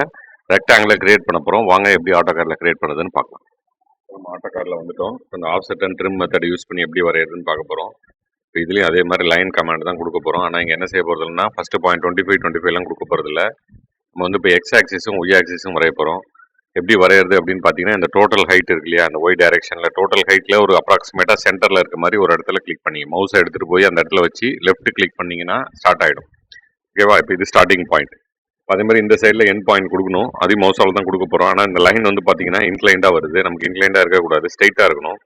ரெக்டாங்கிளை கிரியேட் பண்ண போகிறோம். வாங்க எப்படி ஆட்டோகேடில் கிரியேட் பண்ணுறதுன்னு பார்க்கலாம். நம்ம ஆட்டோகேடில் வந்துட்டோம். இந்த ஆஃப்செட் அண்ட் ட்ரிம் மெத்தடை யூஸ் பண்ணி எப்படி வரையிறதுன்னு பார்க்க போகிறோம். இப்போ இதுலேயும் அதே மாதிரி லைன் கமாண்ட் தான் கொடுக்க போகிறோம். ஆனால் இங்கே என்ன செய்ய போகிறது இல்லைன்னா ஃபஸ்ட்டு பாயிண்ட் 25 கொடுக்க போகிறது இல்லை. நம்ம வந்து இப்போ எக்ஸ் ஆக்சிஸும் ஒய் ஆக்சிஸும் வரைய போகிறோம். எப்படி வரையிறது அப்படின்னு பார்த்தீங்கன்னா இந்த டோட்டல் ஹைட் இருக்கு இல்லையா, அந்த ஒய் டைரக்ஷனில் டோட்டல் ஹைட்டில் ஒரு அப்ராக்சிமேட்டாக சென்டரில் இருக்க மாதிரி ஒரு இடத்துல கிளிக் பண்ணி மவுஸை எடுத்துகிட்டு போய் அந்த இடத்துல வச்சு லெஃப்ட் கிளிக் பண்ணிங்கன்னா ஸ்டார்ட் ஆகிடும். ஓகேவா? இப்போ இது ஸ்டார்டிங் பாயிண்ட். அதே மாதிரி இந்த சைடில் என் பாயிண்ட் கொடுக்கணும், அதையும் மவுஸால் தான் கொடுக்க போகிறோம். ஆனால் இந்த லைன் வந்து பார்த்தீங்கன்னா இன்க்ளைண்டாக வருது, நமக்கு இன்க்ளைண்டாக இருக்கக்கூடாது, ஸ்ட்ரைட்டாக இருக்கணும்.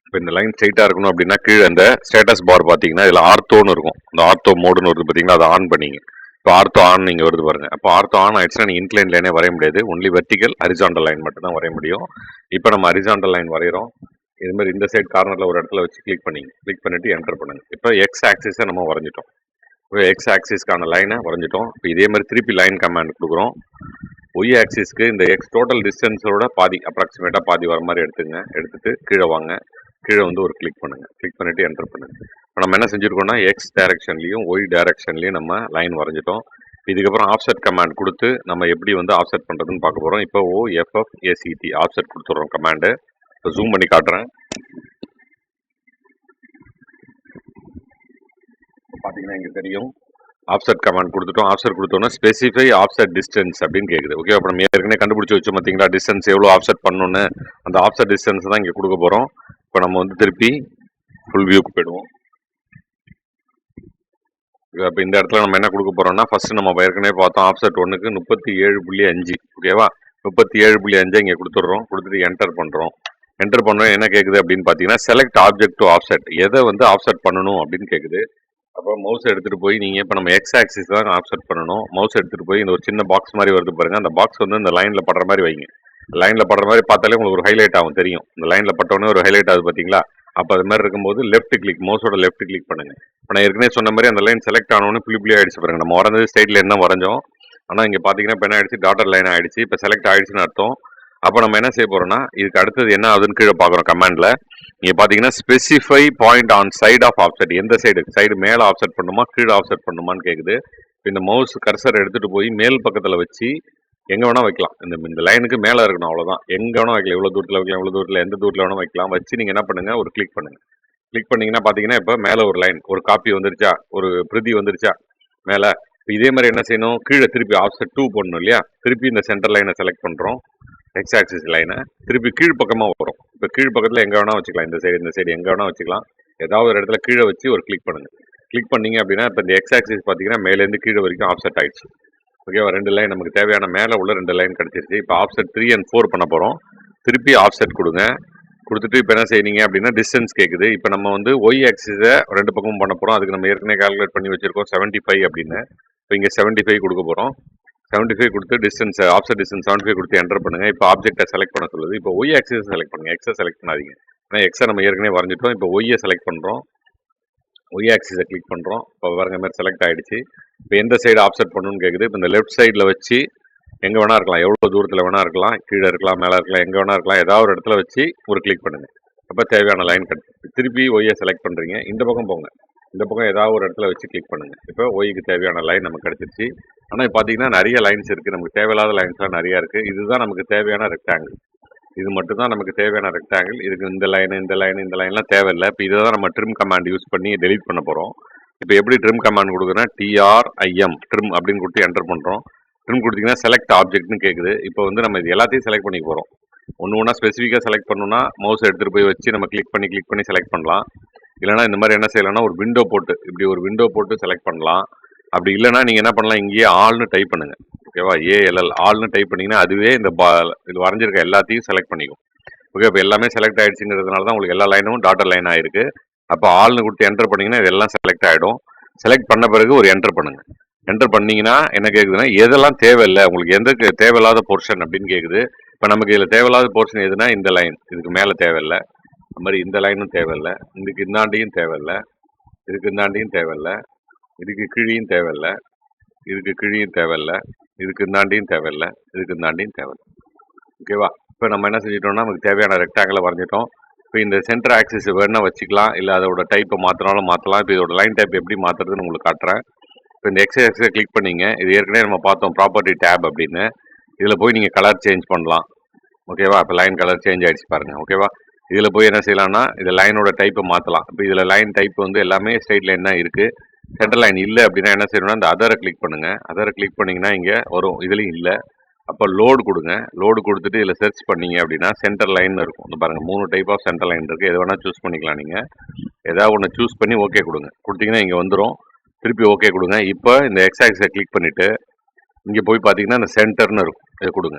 இப்போ இந்த லைன் ஸ்ட்ரைட்டாக இருக்கணும் அப்படின்னா கீழே அந்த ஸ்டேட்டஸ் பார் பார்த்தீங்கன்னா இதில் ஆர்த்தோன்னு இருக்கும், இந்த ஆர்த்தோ மோடுன்னு வருது பார்த்தீங்கன்னா அதை ஆன் பண்ணிங்க. இப்போ ஆர்த்தோ ஆன் நீங்கள் வருது பாருங்க. அப்போ ஆர்த்தோ ஆன் ஆயிடுச்சுன்னா நீங்கள் இன்க்ளைன் லைனே வரைய முடியாது, ஒன்லி வெர்டிகல் ஹரிசாண்டல் லைன் மட்டும் தான் வரைய முடியும். இப்போ நம்ம ஹரிசாண்டல் லைன் வரைகிறோம். இது மாதிரி இந்த சைட் கார்னரில் ஒரு இடத்துல வச்சு கிளிக் பண்ணிட்டு என்டர் பண்ணுங்க. இப்போ எக்ஸ் ஆக்சிஸை நம்ம வரைஞ்சிட்டோம். இப்போ எக்ஸ் ஆக்சிஸ்க்கான லைனை வரைஞ்சிட்டோம். இப்போ இதே மாதிரி திருப்பி லைன் கமாண்ட் கொடுக்குறோம். ஒய் ஆக்சிஸ்க்கு இந்த எக்ஸ் டோட்டல் டிஸ்டன்ஸோட பாதி அப்ராக்சிமேட்டாக பாதி வர மாதிரி எடுத்துட்டு கீழே வாங்க. கீழே வந்து ஒரு கிளிக் பண்ணுங்க, கிளிக் பண்ணிட்டு என்டர் பண்ணுங்க. இப்போ நம்ம என்ன செஞ்சுருக்கோம்னா எக்ஸ் டைரக்ஷன்லையும் ஒய் டைரக்ஷன்லையும் நம்ம லைன் வரைஞ்சிட்டோம். இதுக்கப்புறம் ஆஃப்செட் கமாண்ட் கொடுத்து நம்ம எப்படி வந்து ஆஃப்செட் பண்ணுறதுன்னு பார்க்க போகிறோம். இப்போ OFFACT ஆஃப்செட் கொடுத்துட்றோம் கமாண்டு. இப்போ ஜூம் பண்ணி காட்டுறேன். பார்த்தீங்கன்னா இங்கே தெரியும் ஆஃப்செட் கமாண்ட் கொடுத்துட்டோம். ஆஃப்செட் கொடுத்தோன்னா ஸ்பெசிஃபை ஆஃப்செட் டிஸ்டன்ஸ் அப்படின்னு கேட்குது. ஓகே, அப்போ நம்ம ஏற்கனவே கண்டுபிடிச்சி வச்சோம் பார்த்தீங்களா டிஸ்டன்ஸ் எவ்வளோ ஆஃப்செட் பண்ணணுன்னு, அந்த ஆஃப்செட் டிஸ்டன்ஸ் தான் இங்கே கொடுக்க போகிறோம். இப்போ நம்ம வந்து திருப்பி ஃபுல் வியூக்கு போயிடுவோம். இப்போ இந்த இடத்துல நம்ம என்ன கொடுக்க போகிறோம்னா ஃபஸ்ட்டு நம்ம ஏற்கனவே பார்த்தோம் ஆஃப்செட் 1க்கு 37.5. ஓகேவா? 37.5 இங்கே கொடுத்துட்றோம். கொடுத்துட்டு என்டர் பண்ணுறோம். என்டர் பண்ணோம் என்ன கேட்குது அப்படின்னு பார்த்தீங்கன்னா செலக்ட் ஆப்ஜெக்ட் டு ஆஃப்செட், எதை வந்து ஆஃப்செட் பண்ணணும் அப்படின்னு கேட்குது. அப்போ மவுஸ் எடுத்துகிட்டு போய் நீங்கள் இப்போ நம்ம எக்ஸ் ஆக்சிஸ் தான் ஆஃப்செட் பண்ணணும். மவுஸ் எடுத்துகிட்டு போய் இந்த ஒரு சின்ன பாக்ஸ் மாதிரி வருது பாருங்கள், அந்த பாக்ஸ் வந்து இந்த லைனில் படுற மாதிரி வைங்க. லைனில் படுற மாதிரி பார்த்தாலே உங்களுக்கு ஒரு ஹைலைட் ஆகும், தெரியும். இந்த லைனில் பட்டோன்னே ஒரு ஹைலைட் ஆகுது பார்த்தீங்களா? அப்போ அது மாதிரி இருக்கும்போது லெஃப்ட் கிளிக், மவுஸோட லெஃப்ட் கிளிக் பண்ணுங்கள். இப்போ நான் ஏற்கனவே சொன்ன மாதிரி அந்த லைன் செலக்ட் ஆனோன்னு புள்ளி ஆகிடுச்சு பாருங்கள். நம்ம வரைஞ்சது ஸ்ட்ரைட் என்ன வரைஞ்சோம், ஆனால் இங்கே பார்த்தீங்கன்னா இப்போ என்ன ஆகிடுச்சு, டாட்டர் லைன் ஆகிடுச்சு. இப்போ செலக்ட் ஆகிடுச்சுன்னு அர்த்தம். அப்போ நம்ம என்ன செய்ய போகிறோம்னா இதுக்கு அடுத்தது என்ன ஆகுதுன்னு கீழே பார்க்குறோம் கமாண்டில். நீங்கள் பார்த்தீங்கன்னா specify point on side of offset, எந்த சைடு மேலே ஆஃப்செட் பண்ணுமா கீழே ஆஃப்செட் பண்ணுமான்னு கேட்குது. இந்த மவுஸ் கர்சர் எடுத்துகிட்டு போய் மேல் பக்கத்தில் வச்சு எங்கே வேணால் வைக்கலாம். இந்த லைனுக்கு மேலே இருக்கணும், அவ்வளோதான். எங்கே வேணால் வைக்கலாம், எவ்வளோ தூரத்தில் வைக்கலாம், எவ்வளோ தூரத்தில் எந்த தூரத்தில் வேணால் வைக்கலாம். வச்சு நீங்கள் என்ன பண்ணுங்கள், ஒரு கிளிக் பண்ணுங்கள். கிளிக் பண்ணிங்கன்னா பார்த்தீங்கன்னா இப்போ மேலே ஒரு லைன், ஒரு காப்பி வந்துருச்சா, ஒரு பிரதி வந்துருச்சா மேலே. இதே மாதிரி என்ன செய்யணும், கீழே திருப்பி ஆஃப்செட் 2 போடணும் இல்லையா, திருப்பி இந்த சென்டர் லைனை செலக்ட் பண்ணுறோம். எக்ஸ் ஆக்சிஸ் லைனை திருப்பி கீழ் பக்கமாக வரும். இப்போ கீழ் பக்கத்தில் எங்கே வேணால் வச்சுக்கலாம், இந்த சைடு எங்கே வேணால் வச்சுக்கலாம். ஏதாவது ஒரு இடத்துல கீழே வச்சு ஒரு கிளிக் பண்ணுங்கள். கிளிக் பண்ணிங்க அப்படின்னா இப்போ இந்த எக்ஸ் ஆக்சிஸ் பார்த்தீங்கன்னா மேலேருந்து கீழே வரைக்கும் ஆஃப்செட் ஆகிடுச்சு. ஓகேவா, 2 லைன் நமக்கு தேவையான மேலே உள்ள 2 லைன் கிடச்சிருச்சு. இப்போ ஆஃப்செட் 3 and 4 பண்ண போகிறோம். திருப்பி ஆஃப்செட் கொடுங்க. கொடுத்துட்டு இப்போ என்ன செய்யறீங்க அப்படின்னா டிஸ்டன்ஸ் கேட்குது. இப்போ நம்ம வந்து ஒய் ஆக்சிஸை 2 பக்கமும் பண்ண போகிறோம். அதுக்கு நம்ம ஏற்கனவே கால்குலேட் பண்ணி வச்சிருக்கோம் 75 அப்படின்னு. இப்போ இங்கே 75 கொடுக்க போகிறோம். 75 கொடுத்து டிஸ்டன்ஸ் ஆஃப்செட் டிஸ்டன்ஸ் 75 கொடுத்து என்டர் பண்ணுங்க. இப்போ ஆப்ஜெக்டை செலக்ட் பண்ண சொல்லுது. இப்போ ஒய் ஆக்சிஸ் செலக்ட் பண்ணுங்க, எக்ஸை செலக்ட் பண்ணாதீங்க. ஏன்னா எக்ஸை நம்ம ஏற்கனவே வரைஞ்சிட்டோம். இப்போ ஒய்யை செலக்ட் பண்ணுறோம், ஒய் ஆக்சிஸை கிளிக் பண்ணுறோம். இப்போ பாருங்க மாதிரி செலக்ட் ஆகிடுச்சு. இப்போ எந்த சைடு ஆப்செட் பண்ணணும்னு கேட்குது. இப்போ இந்த லெஃப்ட் சைடில் வச்சு எங்கே வேணா இருக்கலாம், எவ்வளோ தூரத்தில் வேணா இருக்கலாம், கீழே இருக்கலாம், மேலே இருக்கலாம், எங்கே வேணா இருக்கலாம், ஏதாவது ஒரு இடத்துல வச்சு ஒரு கிளிக் பண்ணுங்க. அப்போ தேவையான லைன் கிடச்சி. திருப்பி ஒய்யை செலக்ட் பண்ணுறீங்க, இந்த பக்கம் போங்க, இந்த பக்கம் ஏதாவது ஒரு இடத்துல வச்சு கிளிக் பண்ணுங்க. இப்போ ஒய்க்கு தேவையான லைன் நமக்கு கிடச்சிருச்சு. ஆனால் பார்த்தீங்கன்னா நிறைய லைன்ஸ் இருக்குது, நமக்கு தேவையில்லாத லைன்ஸ்லாம் நிறையா இருக்குது. இதுதான் நமக்கு தேவையான ரெக்டாங்கிள். இது மட்டும் தான் நமக்கு தேவையான ரெக்டாங்கிள். இதுக்கு இந்த லைன்லாம் தேவையில்லை. இப்போ இதை தான் நம்ம ட்ரிம் கமாண்ட் யூஸ் பண்ணி டெலீட் பண்ண போகிறோம். இப்போ எப்படி ட்ரிம் கமாண்ட் கொடுக்குறேன்னா TRIM ட்ரிம் அப்படின்னு கொடுத்து என்டர் பண்ணுறோம். ட்ரிம் கொடுத்தீங்கன்னா செலக்ட் ஆப்ஜெக்ட்னு கேட்குது. இப்போ வந்து நம்ம இது எல்லாத்தையும் செலக்ட் பண்ணிக்க போகிறோம். ஒன்று ஸ்பெசிஃபிக்காக செலக்ட் பண்ணணும்னா மவுஸ் எடுத்துகிட்டு போய் வச்சு நம்ம கிளிக் பண்ணி செலக்ட் பண்ணலாம். இல்லைனா இந்த மாதிரி என்ன செய்யலாம்னா ஒரு விண்டோ போட்டு இப்படி ஒரு விண்டோ போட்டு செலக்ட் பண்ணலாம். அப்படி இல்லைனா நீங்கள் என்ன பண்ணலாம், இங்கேயே ஆல்னு டைப் பண்ணுங்கள். ஓகேவா, ALL ஆல்னு டைப் பண்ணிங்கன்னா அதுவே இந்த இது வரைஞ்சிருக்க எல்லாத்தையும் செலக்ட் பண்ணிக்கும். ஓகே, இப்போ எல்லாமே செலக்ட் ஆகிடுச்சுங்கிறதுனால தான் உங்களுக்கு எல்லா லைனும் டாட்டர் லைன் ஆகிருக்கு. அப்போ ஆல்னு கொடுத்து என்டர் பண்ணிங்கன்னா இதெல்லாம் செலக்ட் ஆகிடும். செலக்ட் பண்ண பிறகு ஒரு என்டர் பண்ணுங்கள். என்டர் பண்ணிங்கன்னா என்ன கேட்குதுன்னா எதெல்லாம் தேவையில்லை, உங்களுக்கு எந்த தேவையில்லாத போர்ஷன் அப்படின்னு கேட்குது. இப்போ நமக்கு இதில் தேவையில்லாத போர்ஷன் எதுனா இந்த லைன், இதுக்கு மேலே தேவையில்லை. அது மாதிரி இந்த லைனும் தேவையில்லை, இதுக்கு இந்தாண்டியும் தேவையில்லை, இதுக்கு இந்தாண்டியும் தேவையில்லை, இதுக்கு கீழியும் தேவையில்லை, இதுக்கு கீழியும் தேவையில்லை, இதுக்கு இந்தாண்டியும் தேவையில்லை, இதுக்கு இந்தாண்டியும் தேவையில்லை. ஓகேவா, இப்போ நம்ம என்ன செஞ்சிட்டோம்னா நமக்கு தேவையான ரெக்டாங்கிளை வரைஞ்சிட்டோம். இப்போ இந்த சென்டர் ஆக்சிஸ் வேணால் வச்சுக்கலாம், இல்லை அதோட டைப்பை மாற்றினாலும் மாற்றலாம். இப்போ இதோட லைன் டைப் எப்படி மாற்றுறதுன்னு உங்களுக்கு காட்டுறேன். இப்போ இந்த எக்ஸை கிளிக் பண்ணிங்க. இது ஏற்கனவே நம்ம பார்த்தோம் ப்ராப்பர்ட்டி டேப் அப்படின்னு. இதில் போய் நீங்கள் கலர் சேஞ்ச் பண்ணலாம். ஓகேவா, இப்போ லைன் கலர் சேஞ்ச் ஆகிடுச்சு பாருங்கள். ஓகேவா, இதில் போய் என்ன செய்யலாம்னா இந்த லைனோட டைப்பை மாற்றலாம். இப்போ இதில் லைன் டைப் வந்து எல்லாமே ஸ்ட்ரைட் லைன் தான் இருக்குது. சென்டர் லைன் இல்லை அப்படின்னா என்ன செய்யணும்னா இந்த அதரை கிளிக் பண்ணுங்கள். அதரை கிளிக் பண்ணிங்கன்னா இங்கே வரும், இதுலேயும் இல்லை. அப்போ லோடு கொடுங்க. லோடு கொடுத்துட்டு இதில் சர்ச் பண்ணிங்க அப்படின்னா சென்டர் லைன் இருக்கும். இந்த பாருங்கள் 3 டைப் ஆஃப் சென்டர் லைன் இருக்குது. எது வேணால் சூஸ் பண்ணிக்கலாம். நீங்கள் ஏதாவது ஒன்று சூஸ் பண்ணி ஓகே கொடுங்க. கொடுத்தீங்கன்னா இங்கே வந்துடும். திருப்பி ஓகே கொடுங்க. இப்போ இந்த எக்ஸ் ஆக்சிஸை கிளிக் பண்ணிவிட்டு இங்கே போய் பார்த்தீங்கன்னா இந்த சென்டர்னு இருக்கும், இதை கொடுங்க.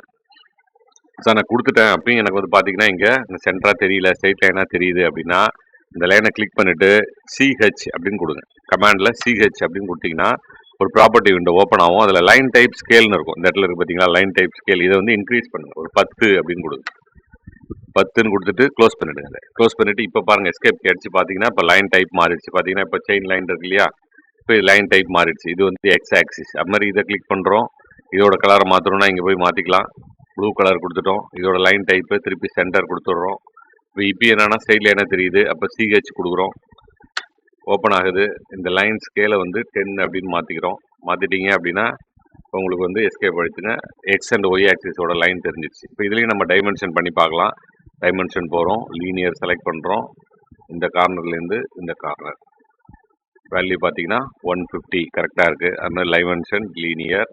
சார் நான் கொடுத்துட்டேன் அப்படின்னு எனக்கு வந்து பார்த்தீங்கன்னா இங்கே இந்த சென்டராக தெரியல, ஸ்ட்ரைட் லைனாக தெரியுது அப்படின்னா இந்த லைனை கிளிக் பண்ணிவிட்டு CH அப்படின்னு கொடுங்க. கமாண்டில் CH அப்படின்னு கொடுத்தீங்கன்னா ஒரு ப்ராப்பர்ட்டி விண்டோ ஓப்பன் ஆகும். அதில் லைன் டைப் ஸ்கேல்னு இருக்கும். இந்த இடத்துல இருக்குது பார்த்தீங்களா, லைன் டைப் ஸ்கேல். இதை வந்து இன்க்ரீஸ் பண்ணுங்கள், ஒரு 10 அப்படின்னு கொடுங்க. 10ன்னு கொடுத்துட்டு க்ளோஸ் பண்ணிவிடுங்க. க்ளோஸ் பண்ணிவிட்டு இப்போ பாருங்கள் எஸ்கேப் அடிச்சு பார்த்தீங்கன்னா இப்போ லைன் டைப் மாறிடுச்சு. பார்த்தீங்கன்னா இப்போ செயின் லைன் இருக்கு இல்லையா, இப்போ இது லைன் டைப் மாறிடுச்சு. இது வந்து எக்ஸ் ஆக்சிஸ். அது மாதிரி இதை கிளிக் பண்ணுறோம். இதோட கலரை மாற்றணும்னா இங்கே போய் மாற்றிக்கலாம். ப்ளூ கலர் கொடுத்துட்டோம். இதோட லைன் டைப்பு திருப்பி சென்டர் கொடுத்துட்றோம். இப்போ என்னன்னா ஸ்டைலில் என்ன தெரியுது, அப்போ CH கொடுக்குறோம். ஓப்பன் ஆகுது. இந்த லைன் ஸ்கேலை வந்து 10 அப்படின்னு மாற்றிக்கிறோம். மாற்றிட்டீங்க அப்படின்னா உங்களுக்கு வந்து எஸ்கேப் அடிச்சுங்க. எக்ஸ் அண்ட் ஒய் ஆக்சிஸோட லைன் தெரிஞ்சிச்சு. இப்போ இதுலேயும் நம்ம டைமென்ஷன் பண்ணி பார்க்கலாம். டைமென்ஷன் போகிறோம், லீனியர் செலக்ட் பண்ணுறோம். இந்த கார்னர்லேருந்து இந்த கார்னர் வேல்யூ பார்த்தீங்கன்னா 150 கரெக்டாக இருக்குது. அது மாதிரி டைமென்ஷன் லீனியர்,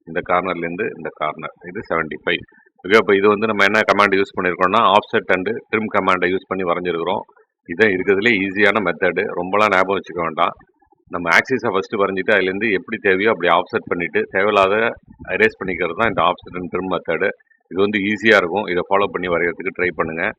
இந்த கார்னர்லேருந்து இந்த கார்னர் இது 75. ஓகே, இப்போ இது வந்து நம்ம என்ன கமாண்ட் யூஸ் பண்ணியிருக்கோம்னா ஆஃப்செட் அண்டு ட்ரிம் கமாண்டை யூஸ் பண்ணி வரைஞ்சிருக்கிறோம். இதுதான் இருக்கிறதுலே ஈஸியான மெத்தடு. ரொம்பலாம் ஞாபகம் வச்சுக்க வேண்டாம். நம்ம ஆக்சிஸை ஃபஸ்ட்டு வரைஞ்சிட்டு அதுலேருந்து எப்படி தேவையோ அப்படி ஆஃப்செட் பண்ணிவிட்டு தேவையில்லாத எரேஸ் பண்ணிக்கிறது தான் இந்த ஆஃப்செட் அண்ட் ட்ரிம் மெத்தடு. இது வந்து ஈஸியாக இருக்கும். இதை ஃபாலோ பண்ணி வரைகிறதுக்கு ட்ரை பண்ணுங்கள்.